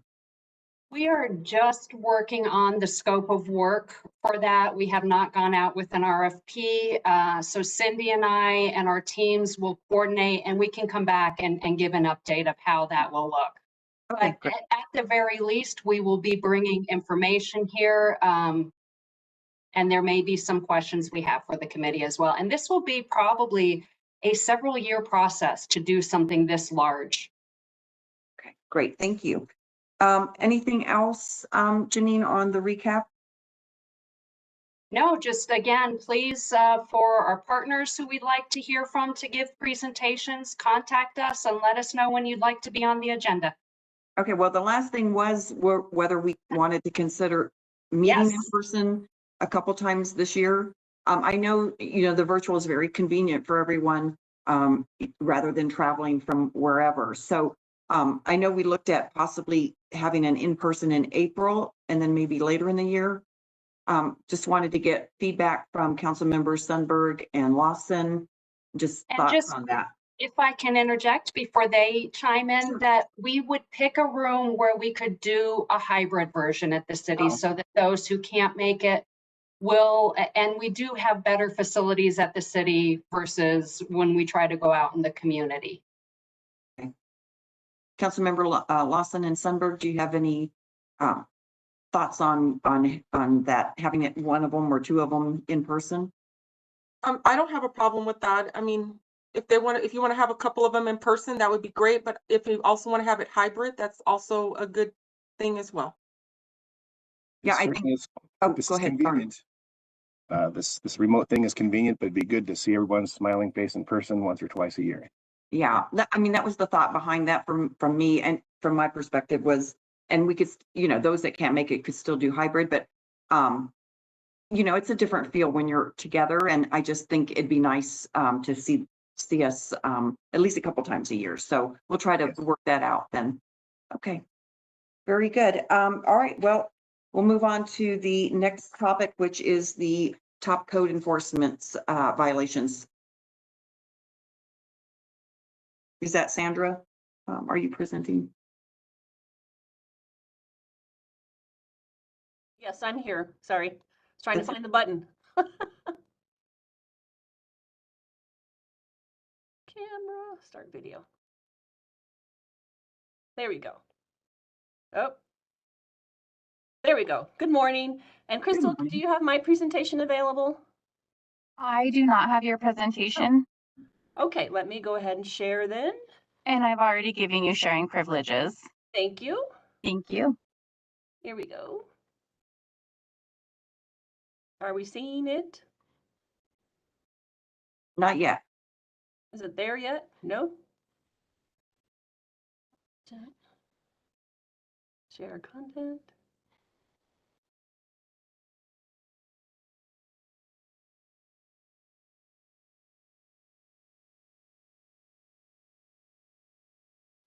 We are just working on the scope of work for that. We have not gone out with an RFP. So Cindy and I and our teams will coordinate, and we can come back and give an update of how that will look. Okay, But at the very least, we will be bringing information here. And there may be some questions we have for the committee as well. And this will be probably a several-year process to do something this large. Okay, great, thank you. Anything else, Janine, on the recap? No, just again, please, for our partners who we'd like to hear from to give presentations, contact us and let us know when you'd like to be on the agenda. Okay, well, the last thing was whether we wanted to consider meeting in person a couple times this year. I know, the virtual is very convenient for everyone, rather than traveling from wherever. So I know we looked at possibly having an in-person in April and then maybe later in the year. Just wanted to get feedback from council members Sundberg and Lawson, just thoughts on that. If I can interject before they chime in, Sure. that we would pick a room where we could do a hybrid version at the city so that those who can't make it will, and we do have better facilities at the city versus when we try to go out in the community. Okay. Councilmember Lawson and Sundberg, do you have any thoughts on that, having it one of them or two of them in person? I don't have a problem with that. I mean, if you want to have a couple of them in person, that would be great. But if you also want to have it hybrid, that's also a good thing as well. Yeah, I think. This go is ahead. convenient. This remote thing is convenient, but it'd be good to see everyone's smiling face in person once or twice a year. Yeah, that was the thought behind that from me, and from my perspective was, and we could, those that can't make it could still do hybrid, but it's a different feel when you're together, and I just think it'd be nice to see us at least a couple times a year. So we'll try to work that out then. Okay, very good. All right, well, we'll move on to the next topic, which is the top code enforcement violations. Is that Sandra? Are you presenting? Yes, I'm here. Sorry. I was trying to That's find the button. Camera, start video. There we go. Oh, there we go. Good morning. And Crystal, morning. do you have my presentation available? I do not have your presentation, Okay, let me go ahead and share then. and I've already given you sharing privileges. Thank you. Thank you. Here we go. Are we seeing it? Not yet. Is it there yet? No? Share content.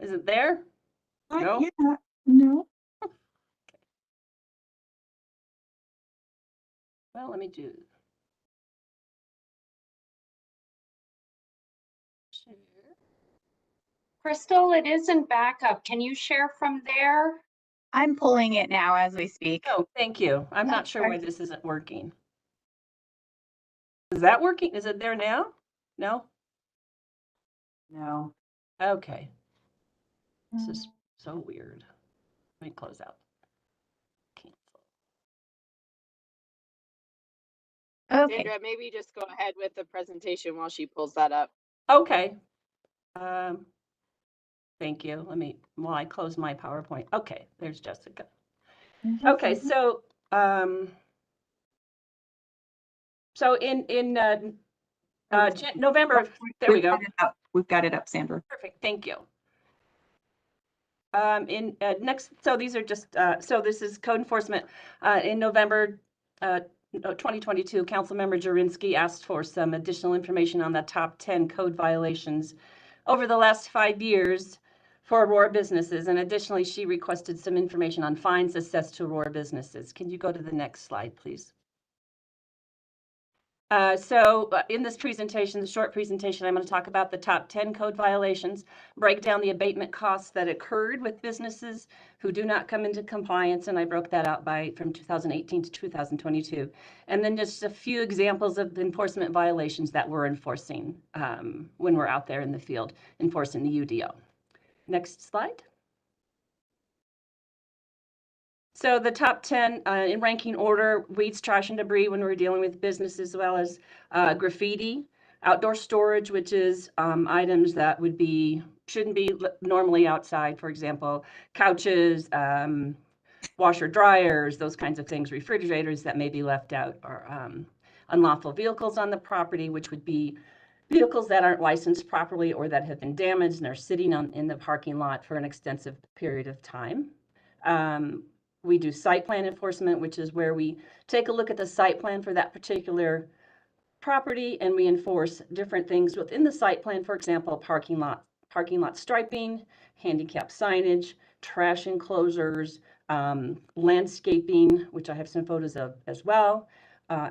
Is it there? Not No? yet. No. Well, let me do. Share. Crystal, it is in backup. Can you share from there? I'm pulling it now as we speak. Oh, thank you. I'm not sure why Okay. this isn't working. Is that working? Is it there now? No? No. Okay. This is so weird. Let me close out. Cancel. Okay. Sandra, maybe just go ahead with the presentation while she pulls that up. Okay. Thank you. While I close my PowerPoint. Okay, there's Jessica. Okay, so in November, there we We've go. got it up. We've got it up, Sandra. Perfect, thank you. So these are just, so this is code enforcement. In November 2022, Councilmember Jurinsky asked for some additional information on the top 10 code violations over the last 5 years for Aurora businesses. And additionally, she requested some information on fines assessed to Aurora businesses. Can you go to the next slide, please? In this presentation, the short presentation, I'm going to talk about the top 10 code violations, break down the abatement costs that occurred with businesses who do not come into compliance, and I broke that out from 2018 to 2022. And then just a few examples of the enforcement violations that we're enforcing when we're out there in the field enforcing the UDO. Next slide. So the top 10 in ranking order: weeds, trash, and debris when we're dealing with business, as well as graffiti, outdoor storage, which is items that shouldn't be normally outside, for example, couches, washer dryers, those kinds of things, refrigerators that may be left out, or unlawful vehicles on the property, which would be vehicles that aren't licensed properly or that have been damaged and are sitting in the parking lot for an extensive period of time. We do site plan enforcement, which is where we take a look at the site plan for that particular property, and we enforce different things within the site plan. For example, parking lot striping, handicap signage, trash enclosures, landscaping, which I have some photos of as well.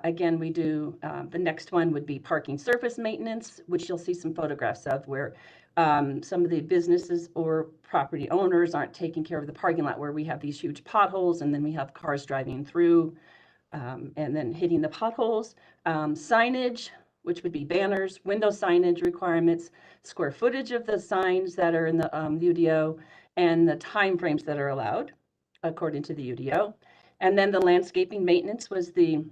Again, we do, the next one would be parking surface maintenance, which you'll see some photographs of, where some of the businesses or property owners aren't taking care of the parking lot, where we have these huge potholes, and then we have cars driving through and then hitting the potholes. Signage, which would be banners, window signage requirements, square footage of the signs that are in the UDO, and the timeframes that are allowed according to the UDO. And then the landscaping maintenance was the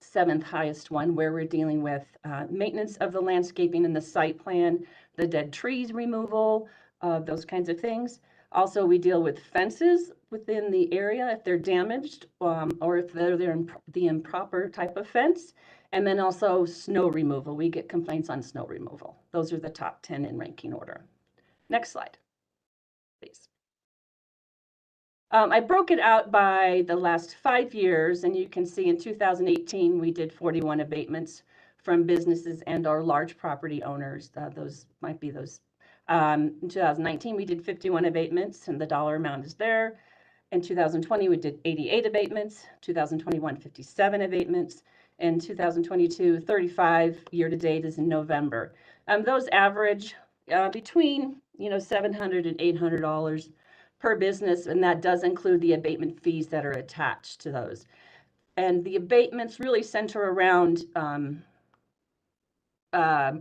7th highest one, where we're dealing with maintenance of the landscaping in the site plan, the dead trees removal, those kinds of things. Also, we deal with fences within the area if they're damaged, or if they're the improper type of fence. And then also snow removal. We get complaints on snow removal. Those are the top 10 in ranking order. Next slide, please. I broke it out by the last 5 years, and you can see in 2018, we did 41 abatements from businesses and our large property owners. Those might be those. In 2019, we did 51 abatements, and the dollar amount is there. In 2020, we did 88 abatements. 2021, 57 abatements. In 2022, 35 year to date is in November. Those average between $700 and $800 per business, and that does include the abatement fees that are attached to those. And the abatements really center around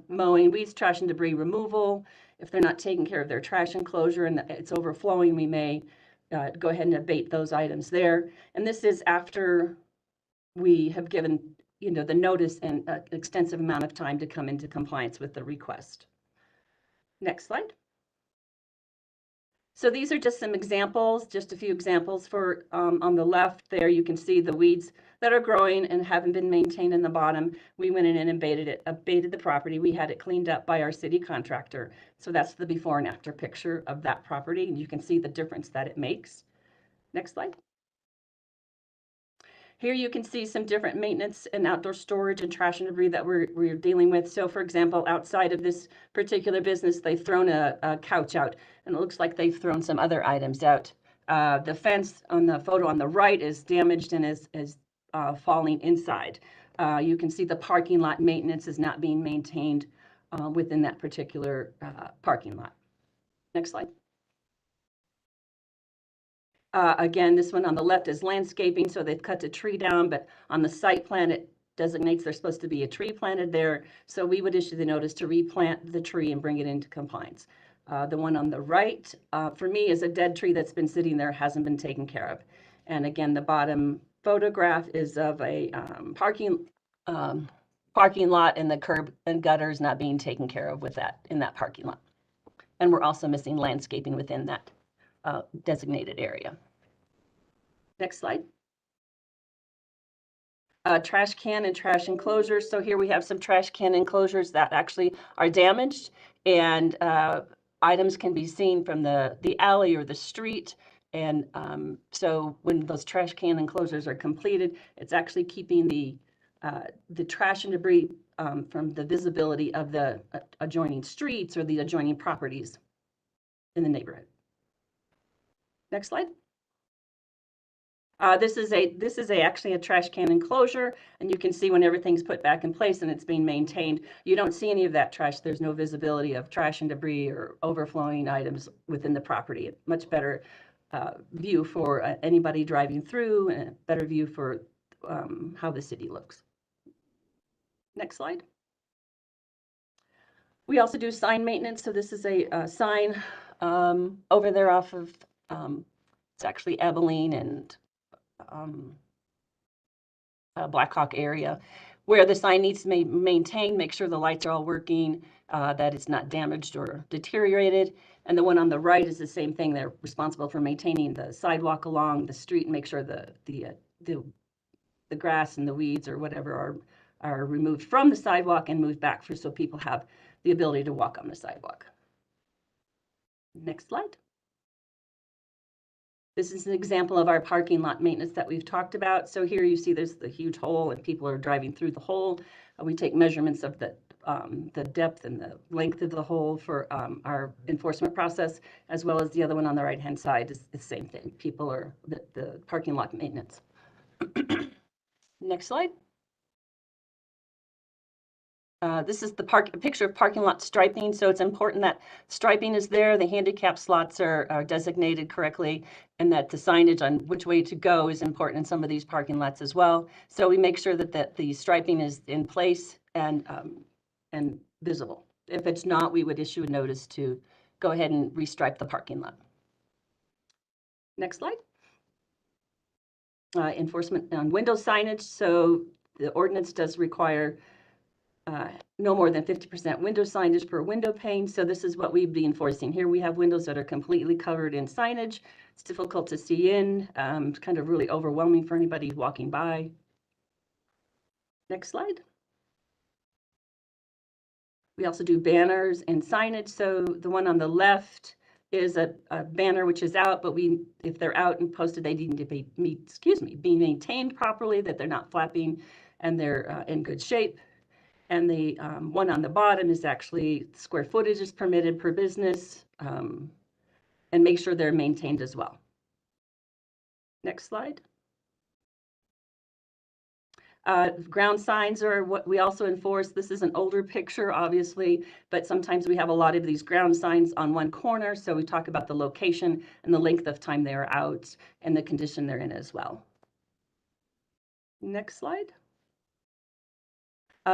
mowing, weeds, trash, and debris removal. If they're not taking care of their trash enclosure and it's overflowing, we may go ahead and abate those items there. And this is after we have given, you know, the notice and an extensive amount of time to come into compliance with the request. Next slide. So these are just some examples, just a few examples for on the left there, you can see the weeds that are growing and haven't been maintained in the bottom. We went in and abated the property. We had it cleaned up by our city contractor. So that's the before and after picture of that property. And you can see the difference that it makes. Next slide. Here you can see some different maintenance and outdoor storage and trash and debris that we're dealing with. So for example, outside of this particular business, they've thrown a couch out, and it looks like they've thrown some other items out. The fence on the photo on the right is damaged and is falling inside. You can see the parking lot maintenance is not being maintained within that particular parking lot. Next slide. Again, this one on the left is landscaping, so they've cut a tree down, but on the site plan, it designates there's supposed to be a tree planted there. So we would issue the notice to replant the tree and bring it into compliance. The one on the right, for me, is a dead tree that's been sitting there, hasn't been taken care of. And again, the bottom photograph is of a parking lot, and the curb and gutters not being taken care of with that in that parking lot. And we're also missing landscaping within that designated area. Next slide. Trash can and trash enclosures. So here we have some trash can enclosures that actually are damaged, and items can be seen from the alley or the street. And so when those trash can enclosures are completed, it's actually keeping the trash and debris from the visibility of the adjoining streets or the adjoining properties in the neighborhood. Next slide. This is actually a trash can enclosure, and you can see when everything's put back in place and it's being maintained, you don't see any of that trash. There's no visibility of trash and debris or overflowing items within the property. Much better view for anybody driving through, and a better view for how the city looks. Next slide. We also do sign maintenance. So this is a sign over there off of, it's actually Abilene and Blackhawk area, where the sign needs to be maintained, make sure the lights are all working, that it's not damaged or deteriorated. And the one on the right is the same thing. They're responsible for maintaining the sidewalk along the street and make sure the grass and the weeds or whatever are removed from the sidewalk and moved back so people have the ability to walk on the sidewalk. Next slide. This is an example of our parking lot maintenance that we've talked about. So here you see there's the huge hole and people are driving through the hole. We take measurements of the depth and the length of the hole for our enforcement process, as well as the other one on the right-hand side is the same thing. People are the parking lot maintenance. Next slide. This is the picture of parking lot striping. So it's important that striping is there, the handicap slots are designated correctly, and that the signage on which way to go is important in some of these parking lots as well. So we make sure that the striping is in place and visible. If it's not, we would issue a notice to go ahead and restripe the parking lot. Next slide. Enforcement on window signage. So the ordinance does require no more than 50% window signage per window pane. So this is what we'd be enforcing. Here we have windows that are completely covered in signage. It's difficult to see in. It's kind of really overwhelming for anybody walking by. Next slide. We also do banners and signage. So the one on the left is a banner which is out, but if they're out and posted, they need to be maintained properly, that they're not flapping and they're in good shape. And the one on the bottom is actually square footage is permitted per business, and make sure they're maintained as well. Next slide. Ground signs are what we also enforce. This is an older picture, obviously, but sometimes we have a lot of these ground signs on one corner. So we talk about the location and the length of time they're out and the condition they're in as well. Next slide.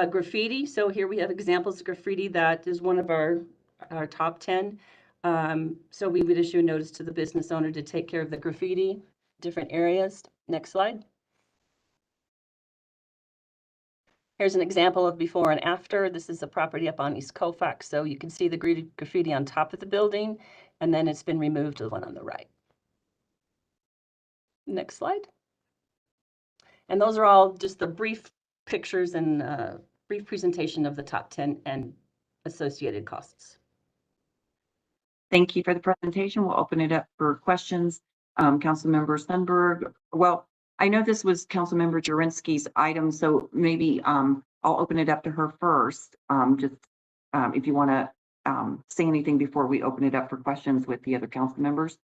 Graffiti. So here we have examples of graffiti. That is one of our top 10. So we would issue a notice to the business owner to take care of the graffiti, different areas. Next slide. Here's an example of before and after. This is a property up on East Colfax. So you can see the graffiti on top of the building, and then it's been removed to the one on the right. Next slide. And those are all just the brief pictures and brief presentation of the top 10 and associated costs. Thank you for the presentation. We'll open it up for questions. Councilmember Sundberg. Well, I know this was Councilmember Jurenski's item, so maybe I'll open it up to her first. If you want to say anything before we open it up for questions with the other council members.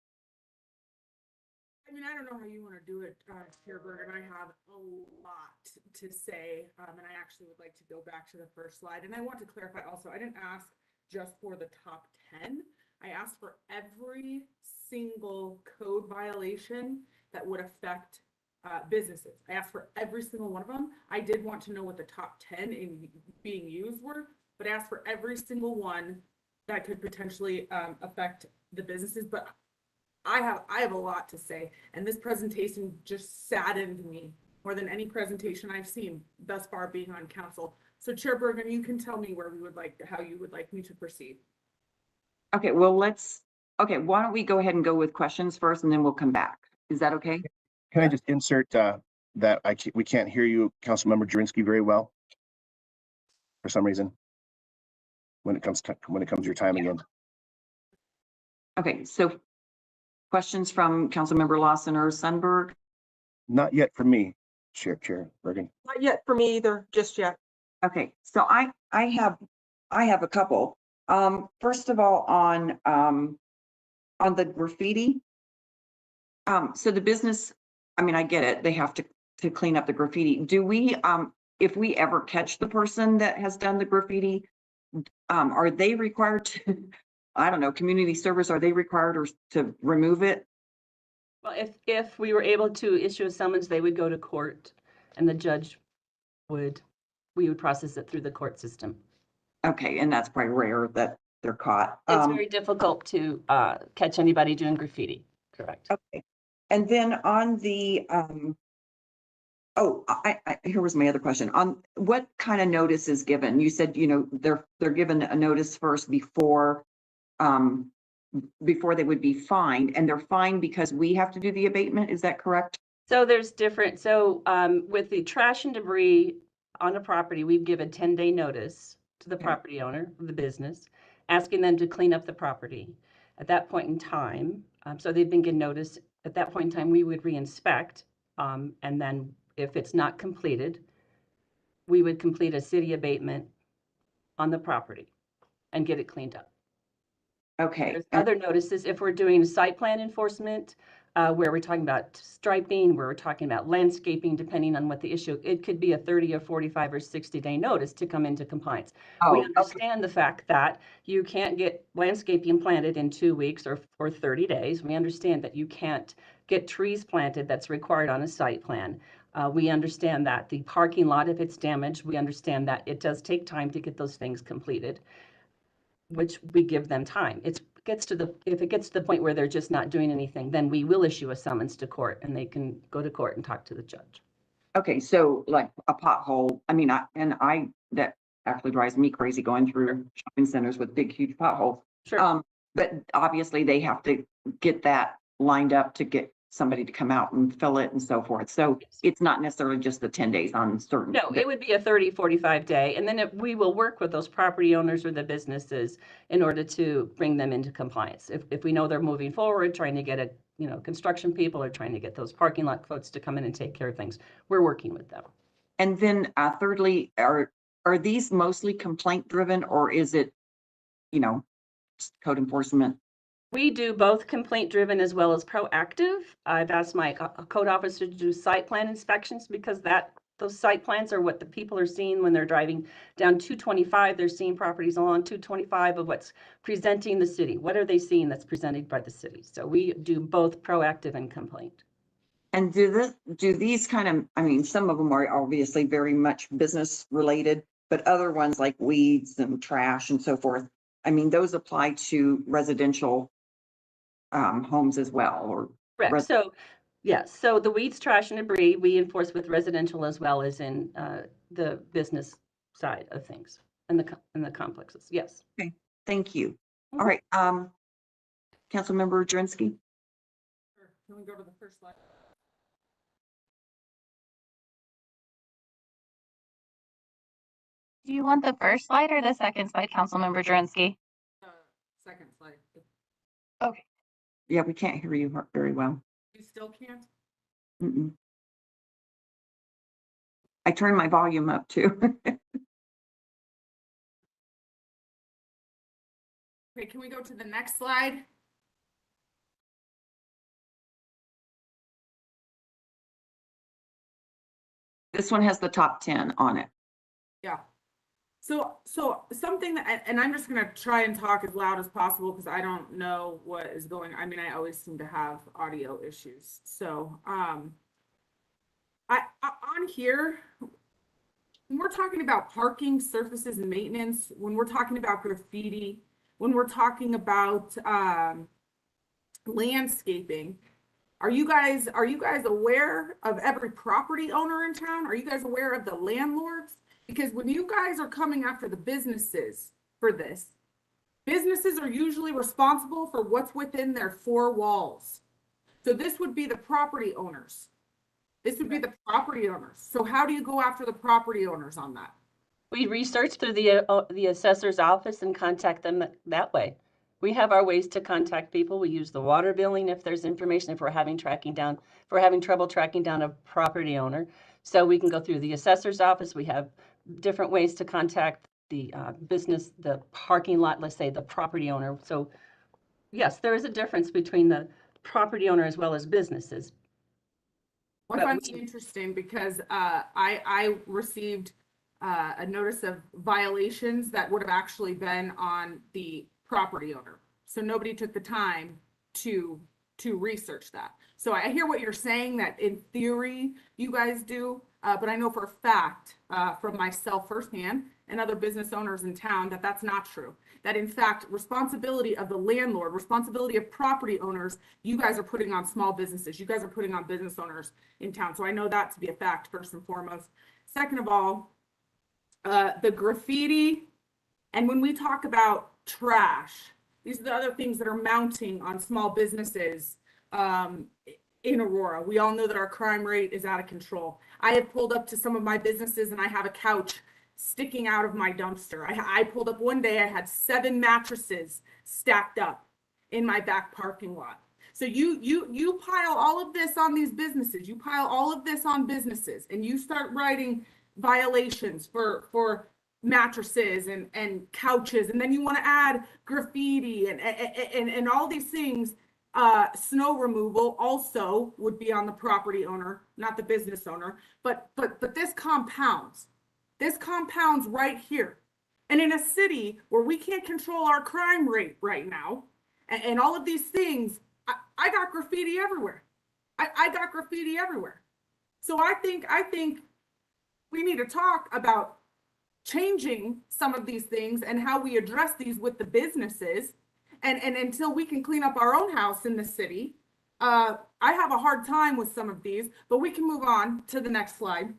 I mean, I don't know how you want to do it, Chair Bergan. I have a lot to say, and I actually would like to go back to the first slide. And I want to clarify also, I didn't ask just for the top 10. I asked for every single code violation that would affect businesses. I asked for every single one of them. I did want to know what the top 10 in being used were, but I asked for every single one that could potentially affect the businesses. But I have a lot to say, and this presentation just saddened me more than any presentation I've seen thus far being on council. So Chair Bergan, you can tell me how you would like me to proceed. Okay, well, why don't we go ahead and go with questions first, and then we'll come back. Is that okay? Can I just insert that we can't hear you, Councilmember Jurenski, very well for some reason when it comes to your time again. Okay, so questions from Councilmember Lawson or Sundberg? Not yet for me, Chair Bergan. Not yet for me either, just yet. Okay, so I have a couple. First of all, on the graffiti. So the business, I mean, I get it. They have to clean up the graffiti. Do we, if we ever catch the person that has done the graffiti, are they required to, I don't know, community service, are they required to remove it? Well, if we were able to issue a summons, they would go to court, and the judge we would process it through the court system. Okay, and that's probably rare that they're caught. It's very difficult to catch anybody doing graffiti. Correct. Okay, and then on the here was my other question. On what kind of notice is given? You said, you know, they're given a notice first before they would be fined, and they're fined because we have to do the abatement. Is that correct? So there's different. So with the trash and debris on a property, we've given 10-day notice to the property owner of the business, asking them to clean up the property. At that point in time, so they've been given notice. At that point in time, we would re-inspect, and then if it's not completed, we would complete a city abatement on the property and get it cleaned up. Okay. There's other notices if we're doing site plan enforcement, where we're talking about striping, where we're talking about landscaping, depending on what the issue. It could be a 30 or 45 or 60-day notice to come into compliance. We understand the fact that you can't get landscaping planted in 2 weeks or 30 days. We understand that you can't get trees planted that's required on a site plan. We understand that the parking lot, if it's damaged, we understand that it does take time to get those things completed, which we give them time. If it gets to the point where they're just not doing anything, then we will issue a summons to court and they can go to court and talk to the judge. Okay, so like a pothole, I mean, that actually drives me crazy going through shopping centers with big, huge potholes. Sure. But obviously they have to get that lined up to get somebody to come out and fill it and so forth. So it's not necessarily just the 10 days on certain. No, it would be a 30, 45 day. And then we will work with those property owners or the businesses in order to bring them into compliance. If we know they're moving forward, trying to get construction people or trying to get those parking lot folks to come in and take care of things, we're working with them. And then thirdly, are these mostly complaint driven, or is it, code enforcement? We do both complaint driven as well as proactive. I've asked my code officer to do site plan inspections because those site plans are what the people are seeing when they're driving down 225. They're seeing properties along 225 of what's presenting the city. What are they seeing that's presented by the city? So we do both proactive and complaint. And do these kind of, I mean, some of them are obviously very much business related, but other ones like weeds and trash and so forth, I mean, those apply to residential homes as well, or? Correct. So, yes. So the weeds, trash, and debris, we enforce with residential as well as in the business side of things and the complexes. Yes. Okay, thank you. All right, Councilmember Drinsky. Sure. Can we go to the first slide? Do you want the first slide or the second slide, Councilmember Jurenski? Second slide. Okay. Yeah, we can't hear you very well. You still can't? Mm-mm. I turned my volume up too. Okay, can we go to the next slide? This one has the top 10 on it. Yeah. So something that, and I'm just gonna try and talk as loud as possible because I don't know what is going. I mean, I always seem to have audio issues. So on here, when we're talking about parking, surfaces, and maintenance, when we're talking about graffiti, when we're talking about landscaping, are you guys aware of every property owner in town? Are you guys aware of the landlords? Because when you guys are coming after the businesses for this, businesses are usually responsible for what's within their four walls. So this would be the property owners. This would be the property owners. So how do you go after the property owners on that? We research through the assessor's office and contact them that way. We have our ways to contact people. We use the water billing if there's information, if we're having trouble tracking down a property owner. So we can go through the assessor's office. We have different ways to contact the business, the parking lot, let's say the property owner. So yes, there is a difference between the property owner as well as businesses. Well, I find it interesting because I received a notice of violations that would have actually been on the property owner. So nobody took the time to research that. So I hear what you're saying, that in theory you guys do, but I know for a fact from myself firsthand and other business owners in town that that's not true. That in fact, responsibility of the landlord, responsibility of property owners, you guys are putting on small businesses. You guys are putting on business owners in town. So I know that to be a fact, first and foremost. Second of all, the graffiti, and when we talk about trash, these are the other things that are mounting on small businesses in Aurora. We all know that our crime rate is out of control. I have pulled up to some of my businesses and I have a couch sticking out of my dumpster. I pulled up one day, I had 7 mattresses stacked up in my back parking lot. So you pile all of this on these businesses, you pile all of this on businesses, and you start writing violations for mattresses and couches, and then you want to add graffiti and all these things. Snow removal also would be on the property owner, not the business owner, but this compounds right here. And in a city where we can't control our crime rate right now, and all of these things, I got graffiti everywhere. I got graffiti everywhere. So I think we need to talk about changing some of these things and how we address these with the businesses. And until we can clean up our own house in the city, I have a hard time with some of these, but we can move on to the next slide.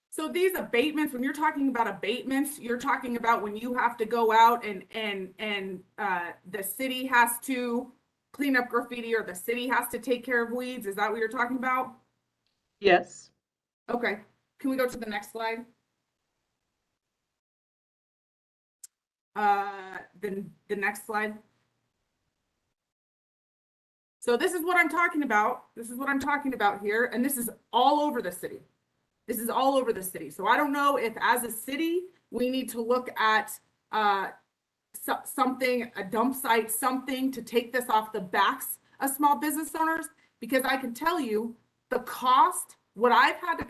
So these abatements, when you're talking about abatements, you're talking about when you have to go out and the city has to clean up graffiti, or the city has to take care of weeds. Is that what you're talking about? Yes. Okay. Can we go to the next slide? Then the next slide. So this is what I'm talking about. This is what I'm talking about here. And this is all over the city. This is all over the city. So I don't know if as a city, we need to look at something, a dump site, something to take this off the backs of small business owners. because I can tell you the cost, what I had to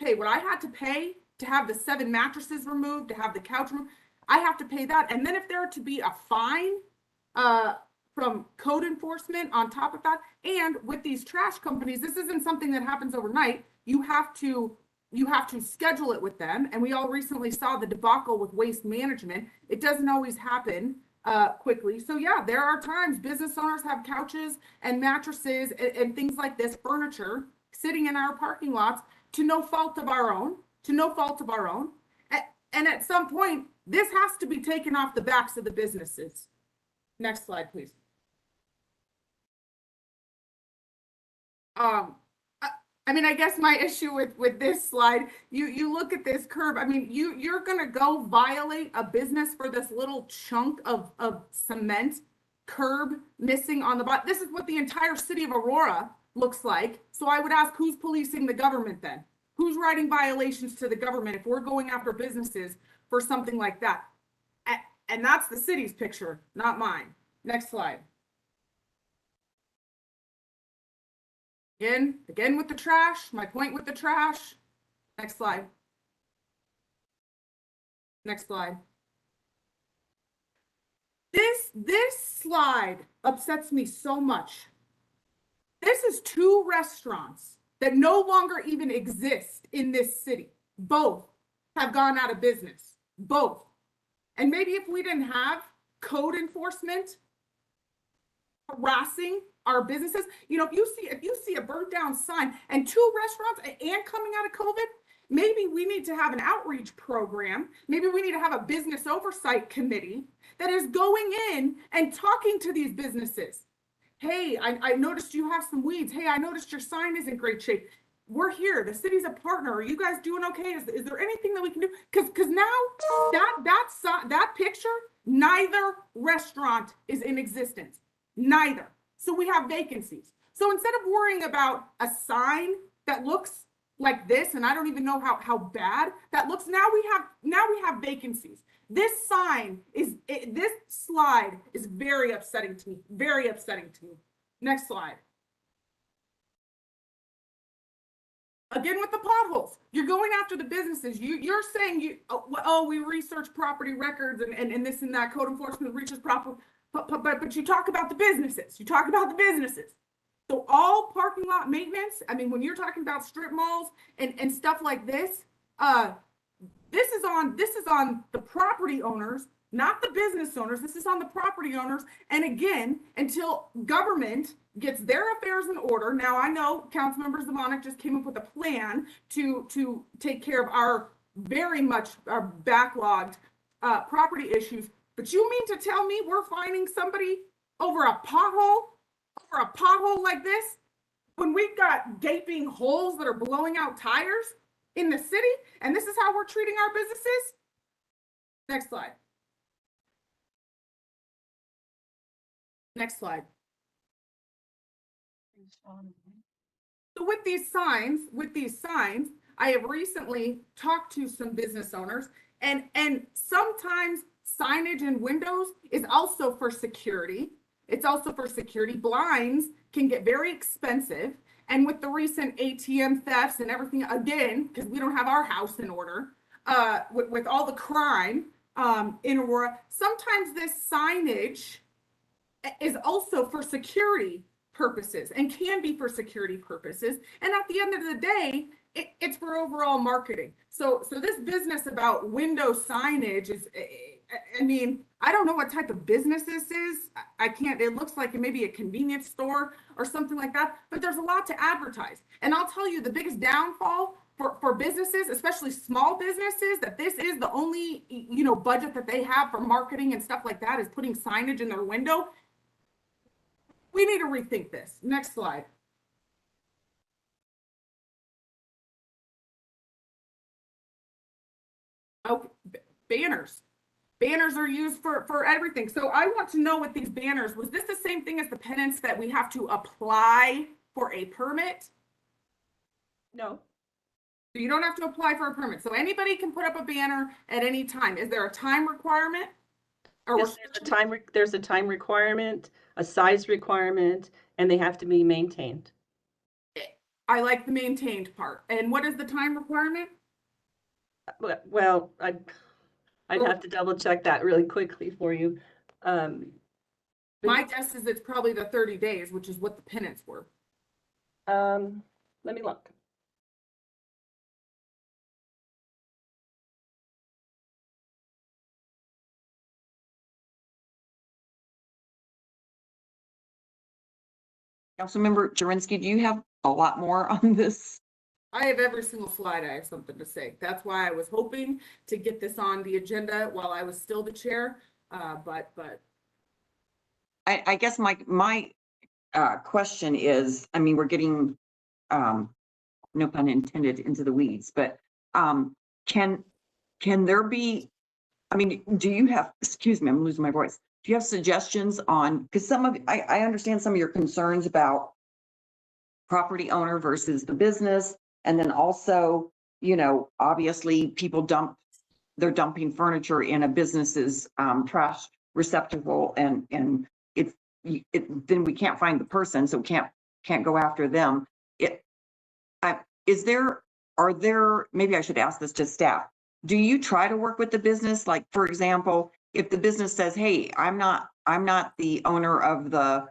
pay to have the 7 mattresses removed, to have the couch removed, I have to pay that. And then if there were to be a fine from code enforcement on top of that, and with these trash companies, this isn't something that happens overnight. You have to schedule it with them. And we all recently saw the debacle with waste management. It doesn't always happen quickly. So yeah, there are times business owners have couches and mattresses and things like this, furniture sitting in our parking lots to no fault of our own, And at some point, this has to be taken off the backs of the businesses. Next slide, please. I mean, I guess my issue with this slide, you look at this curb. I mean, you're gonna go violate a business for this little chunk of cement curb missing on the bottom. This is what the entire city of Aurora looks like. So I would ask, who's policing the government then? Who's writing violations to the government if we're going after businesses for something like that? And that's the city's picture, not mine. Next slide. Again with the trash, my point with the trash. Next slide. Next slide. This slide upsets me so much. This is 2 restaurants that no longer even exist in this city. Both have gone out of business, both. And maybe if we didn't have code enforcement harassing our businesses, you know, if you see a burnt down sign and 2 restaurants and coming out of COVID, maybe we need to have an outreach program. Maybe we need to have a business oversight committee that is going in and talking to these businesses. Hey, I noticed you have some weeds. Hey, I noticed your sign is in great shape. We're here. The city's a partner. Are you guys doing okay? Is there anything that we can do? Because now that picture, neither restaurant is in existence. Neither. So we have vacancies. So instead of worrying about a sign that looks like this, and I don't even know how bad that looks, now we have vacancies. This slide is very upsetting to me. Very upsetting to me. Next slide. Again with the potholes, you're going after the businesses. You're saying we research property records and this and that, code enforcement reaches proper, but you talk about the businesses. You talk about the businesses. So all parking lot maintenance. I mean, when you're talking about strip malls and stuff like this, this is on the property owners, not the business owners. This is on the property owners. And again, until government gets their affairs in order. Now I know Councilmember Zvonek just came up with a plan to take care of our very much our backlogged property issues. But you mean to tell me we're finding somebody over a pothole like this when we've got gaping holes that are blowing out tires in the city, and this is how we're treating our businesses? Next slide. Next slide. So with these signs, I have recently talked to some business owners, and sometimes signage in windows is also for security. It's also for security. Blinds can get very expensive. And with the recent ATM thefts and everything, again, because we don't have our house in order, with all the crime in Aurora, sometimes this signage is also for security purposes and can be for security purposes. And at the end of the day, it's for overall marketing. So this business about window signage is, I mean, I don't know what type of business this is. I can't, it looks like it may be a convenience store or something like that, but there's a lot to advertise. And I'll tell you the biggest downfall for businesses, especially small businesses, that this is the only, budget that they have for marketing and stuff like that is putting signage in their window. We need to rethink this. Next slide. Okay, banners. Banners are used for everything. So I want to know with these banners, was this the same thing as the pennants that we have to apply for a permit? No. So you don't have to apply for a permit. So anybody can put up a banner at any time. Is there a time requirement? Or Yes, there's a time requirement, a size requirement, and they have to be maintained. I like the maintained part. And what is the time requirement? Well, I'd have to double check that really quickly for you. My guess is it's probably the 30 days, which is what the penance were. Let me look. Councilmember Jurenski, do you have a lot more on this? I have every single slide. I have something to say. That's why I was hoping to get this on the agenda while I was still the chair. But I guess my question is, I mean, we're getting, no pun intended, into the weeds, but can there be, I mean, do you have, excuse me, I'm losing my voice. Do you have suggestions on, because I understand some of your concerns about property owner versus the business. And then also, you know, obviously people they're dumping furniture in a business's trash receptacle, and then we can't find the person, so can't go after them. Are there, maybe I should ask this to staff. Do you try to work with the business? Like, for example, if the business says, hey, I'm not the owner of the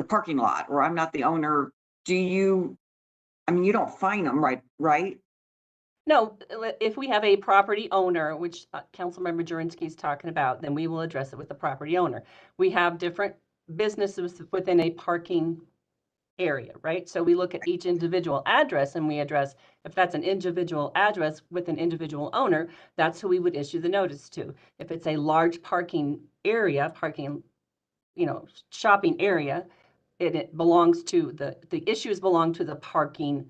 parking lot, or I'm not the owner, I mean, you don't fine them, right? No, if we have a property owner, which Councilmember Jurenski is talking about, then we will address it with the property owner. We have different businesses within a parking area, right? So we look at each individual address and we address, if that's an individual address with an individual owner, that's who we would issue the notice to. If it's a large parking area, shopping area, it belongs to the issues belong to the property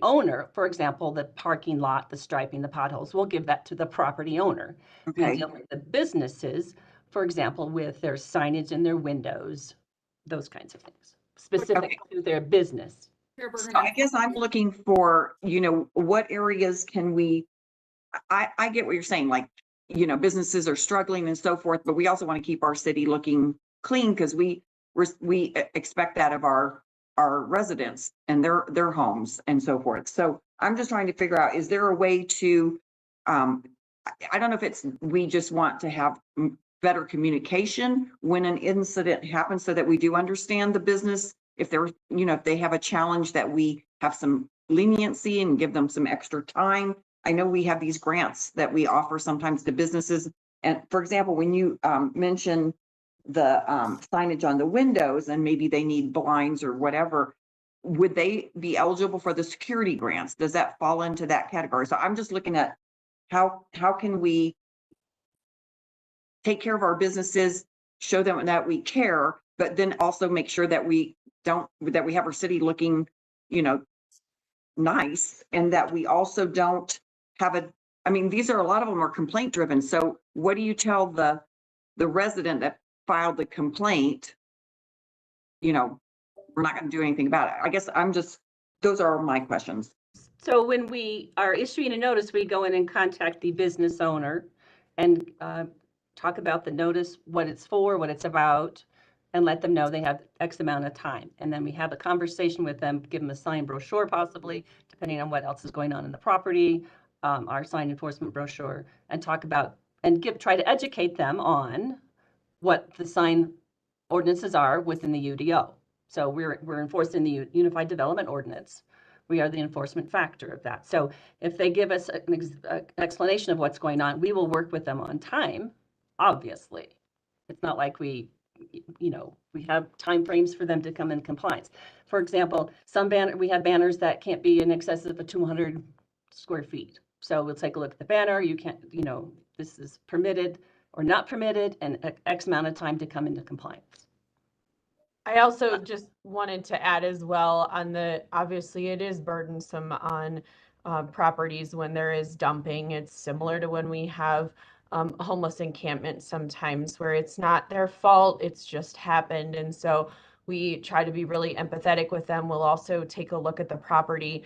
owner. For example, the parking lot, the striping, the potholes, we'll give that to the property owner. Okay. We deal with the businesses, for example, with their signage in their windows, those kinds of things, specific to their business. So I guess I'm looking for, you know, what areas can we, I get what you're saying, like, you know, businesses are struggling and so forth, but we also want to keep our city looking clean because we expect that of our residents and their homes and so forth. So I'm just trying to figure out, is there a way to, I don't know if we just want to have better communication when an incident happens so that we do understand the business. If if they have a challenge, that we have some leniency and give them some extra time. I know we have these grants that we offer sometimes to businesses. And for example, when you mention the signage on the windows and maybe they need blinds or whatever, would they be eligible for the security grants? Does that fall into that category? So I'm just looking at how can we take care of our businesses, show them that we care, but then also make sure that we have our city looking, you know, nice, and that we also don't have I mean, these are, a lot of them are complaint driven. So what do you tell the resident that filed the complaint? You know, we're not going to do anything about it. I guess those are my questions. So when we are issuing a notice, we go in and contact the business owner and talk about the notice, what it's for, what it's about, and let them know they have X amount of time. And then we have a conversation with them, give them a signed brochure possibly, depending on what else is going on in the property, our sign enforcement brochure, and talk about and try to educate them on what the sign ordinances are within the UDO. So we're enforcing the Unified Development Ordinance. We are the enforcement factor of that. So if they give us an explanation of what's going on, we will work with them on time, obviously. It's not like we have timeframes for them to come in compliance. For example, we have banners that can't be in excess of 200 square feet. So we'll take a look at the banner. You can't, this is permitted or not permitted, and X amount of time to come into compliance. I also just wanted to add as well obviously it is burdensome on properties when there is dumping. It's similar to when we have homeless encampment sometimes where it's not their fault, it's just happened. And so we try to be really empathetic with them. We'll also take a look at the property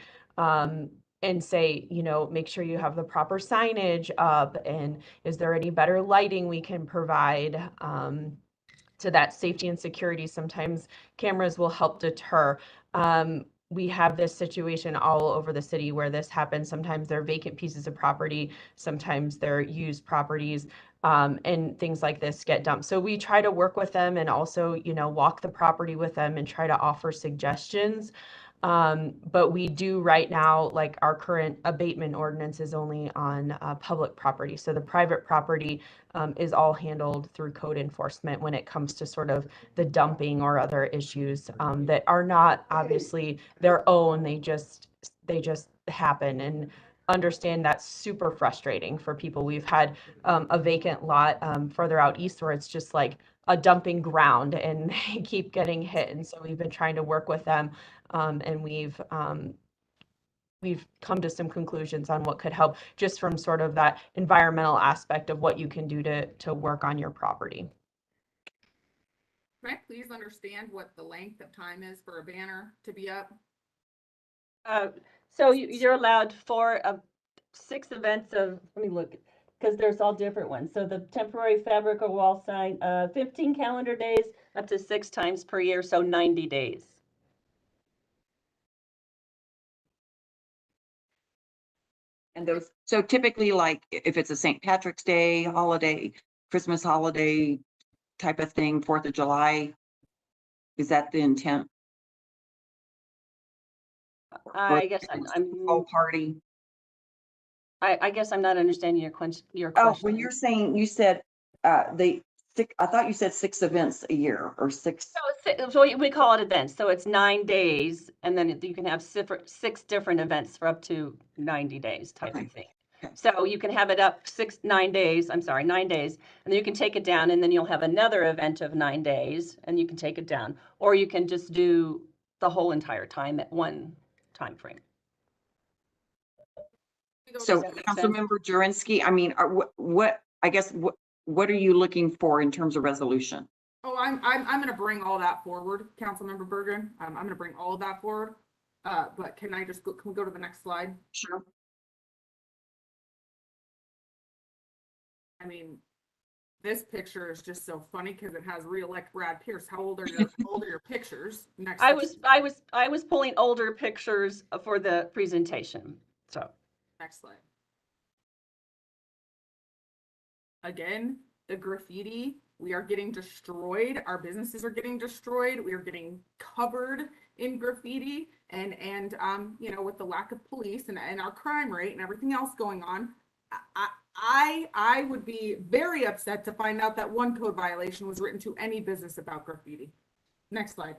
and say, make sure you have the proper signage up, and is there any better lighting we can provide to that safety and security. Sometimes cameras will help deter. we have this situation all over the city where this happens. Sometimes they're vacant pieces of property, sometimes they're used properties, and things like this get dumped. So we try to work with them and also, walk the property with them and try to offer suggestions. But we do right now, like our current abatement ordinance is only on public property. So the private property is all handled through code enforcement when it comes to sort of the dumping or other issues that are not obviously their own. They just happen, and understand that's super frustrating for people. We've had a vacant lot further out east where it's just like a dumping ground and they keep getting hit. And so we've been trying to work with them, and we've come to some conclusions on what could help just from sort of that environmental aspect of what you can do to work on your property. Can I please understand what the length of time is for a banner to be up? So you're allowed 6 events of, let me look, because there's all different ones. So the temporary fabric or wall sign, 15 calendar days, up to 6 times per year, so 90 days. And those, so typically, like if it's a St. Patrick's Day holiday, Christmas holiday type of thing, 4th of July, is that the intent? I guess Whole party. I guess I'm not understanding your question. Oh, when you're saying, you said I thought you said 6 events a year or 6. So we call it events. So it's 9 days, and then you can have 6 different events for up to 90 days type of thing. Okay. So you can have it up 9 days, and then you can take it down, and then you'll have another event of 9 days, and you can take it down. Or you can just do the whole entire time at one time frame. So Councilmember Jurenski, I mean, what are you looking for in terms of resolution? Oh, I'm going to bring all that forward, Councilmember Bergan. I'm going to bring all of that forward. But can we go to the next slide? Sure. I mean, this picture is just so funny because it has re-elect Brad Pierce. How old are your pictures? Next. I was pulling older pictures for the presentation. So next slide. Again, the graffiti, we are getting destroyed. Our businesses are getting destroyed. We are getting covered in graffiti, and with the lack of police and our crime rate and everything else going on, I would be very upset to find out that one code violation was written to any business about graffiti. Next slide.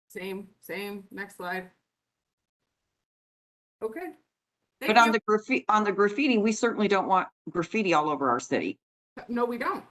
Same. Next slide. Okay. But on the graffiti, we certainly don't want graffiti all over our city. No, we don't.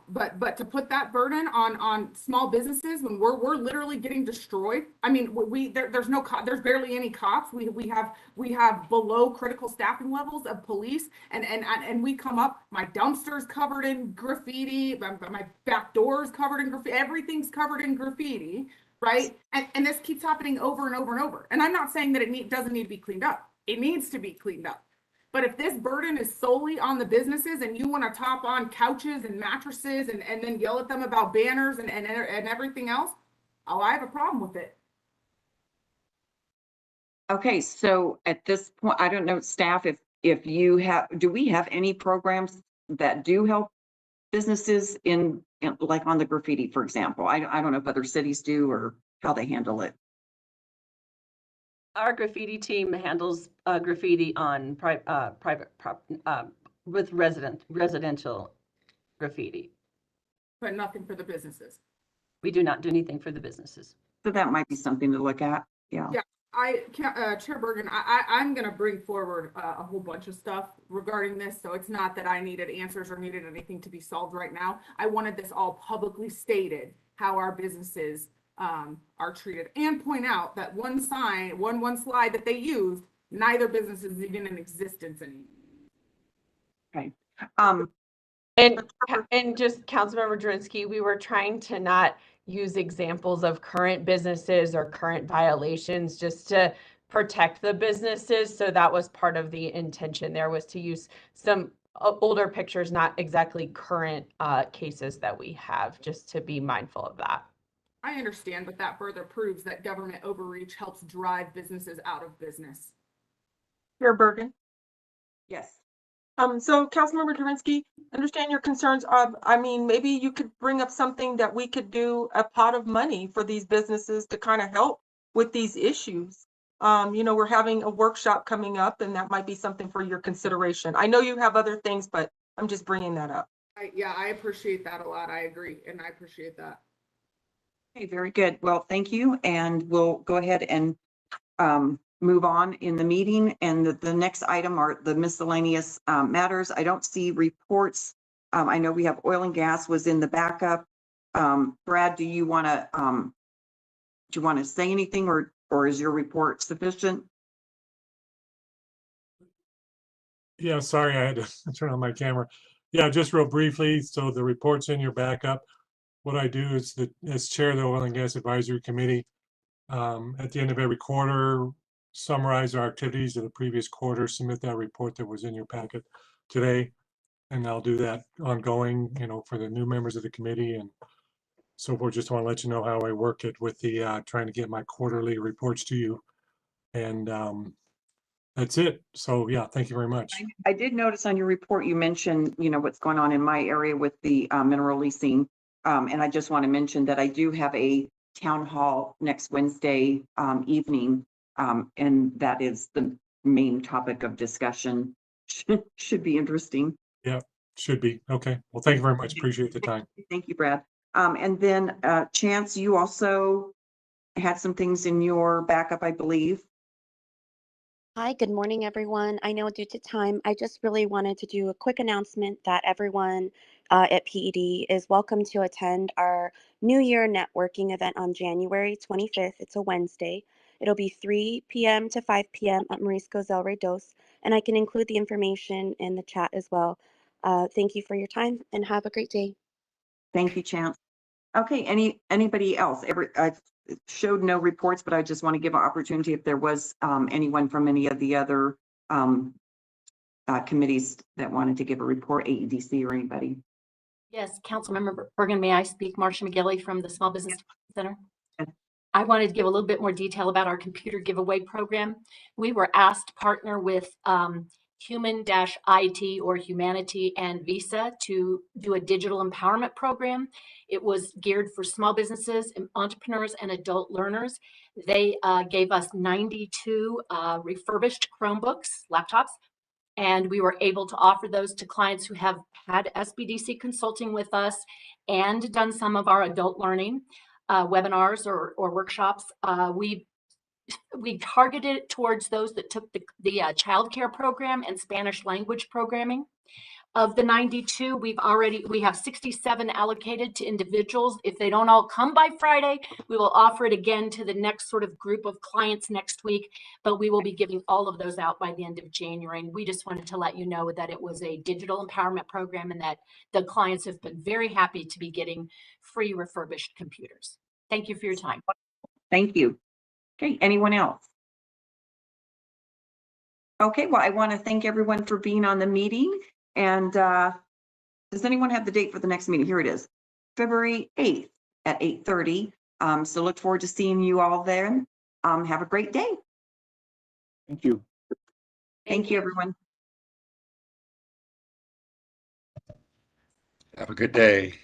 But to put that burden on small businesses when we're literally getting destroyed. I mean, there's barely any cops. We have below critical staffing levels of police, and we come up. My dumpster's covered in graffiti. My back door's covered in graffiti. Everything's covered in graffiti, right? And this keeps happening over and over and over. And I'm not saying that it doesn't need to be cleaned up. It needs to be cleaned up. But if this burden is solely on the businesses and you want to top on couches and mattresses and then yell at them about banners and everything else, I have a problem with it. Okay, so at this point, I don't know, staff, do we have any programs that do help businesses in like on the graffiti, for example? I don't know if other cities do or how they handle it. Our graffiti team handles graffiti on with residential graffiti. But nothing for the businesses. We do not do anything for the businesses. So that might be something to look at. Yeah. Yeah, Chair Bergan, I'm going to bring forward a whole bunch of stuff regarding this. So it's not that I needed answers or needed anything to be solved right now. I wanted this all publicly stated, how our businesses are treated, and point out that one slide that they used, neither business is even in existence anymore. Okay. And just Councilmember Jurenski, we were trying to not use examples of current businesses or current violations just to protect the businesses. So that was part of the intention there, was to use some older pictures, not exactly current cases that we have, just to be mindful of that. I understand, but that further proves that government overreach helps drive businesses out of business. Chair Bergen. Yes. So Councilmember Jurenski, understand your concerns of, I mean, maybe you could bring up something that we could do a pot of money for these businesses to kind of help with these issues. You know, we're having a workshop coming up and that might be something for your consideration. I know you have other things, but I'm just bringing that up. Yeah, I appreciate that a lot. I agree. And I appreciate that. Okay, very good. Well, thank you. And we'll go ahead and move on in the meeting. And the next item are the miscellaneous matters. I don't see reports. I know we have oil and gas was in the backup. Brad, do you want to say anything, or is your report sufficient? Yeah, sorry, I had to turn on my camera. Yeah, just real briefly. So the report's in your backup. What I do is that as chair of the Oil and Gas Advisory Committee, at the end of every quarter, summarize our activities of the previous quarter, submit that report that was in your packet today. And I'll do that ongoing, you know, for the new members of the committee and so forth. Just want to let you know how I work it with the trying to get my quarterly reports to you. And that's it. So yeah, thank you very much. I did notice on your report, you mentioned, you know, what's going on in my area with the mineral leasing. And I just want to mention that I do have a town hall next Wednesday evening. And that is the main topic of discussion. Should be interesting. Yeah, should be. Okay. Well, thank you very much. Appreciate the time. Thank you, Brad. And then Chance, you also had some things in your backup, I believe. Hi, good morning, everyone. I know due to time, I just really wanted to do a quick announcement that everyone at PED is welcome to attend our New Year networking event on January 25th. It's a Wednesday. It'll be 3 p.m. to 5 p.m. at Marisco Del Rey Dos, and I can include the information in the chat as well. Thank you for your time and have a great day. Thank you, Chance. Okay, anybody else? I showed no reports, but I just want to give an opportunity if there was anyone from any of the other committees that wanted to give a report, AEDC or anybody. Yes, Councilmember Bergan, may I speak? Marcia McGilley from the Small Business Center. I wanted to give a little bit more detail about our computer giveaway program. We were asked to partner with Human-IT or Humanity and Visa to do a digital empowerment program. It was geared for small businesses, entrepreneurs, and adult learners. They gave us 92 refurbished Chromebooks, laptops, and we were able to offer those to clients who have had SBDC consulting with us and done some of our adult learning webinars or workshops. We targeted it towards those that took the childcare program and Spanish language programming. Of the 92, we have 67 allocated to individuals. If they don't all come by Friday, we will offer it again to the next sort of group of clients next week, but we will be giving all of those out by the end of January. And we just wanted to let you know that it was a digital empowerment program and that the clients have been very happy to be getting free refurbished computers. Thank you for your time. Thank you. Okay, anyone else? Okay, well, I want to thank everyone for being on the meeting. And does anyone have the date for the next meeting? Here it is, February 8th at 8:30. So look forward to seeing you all there. Have a great day. Thank you. Thank you, everyone. Have a good day.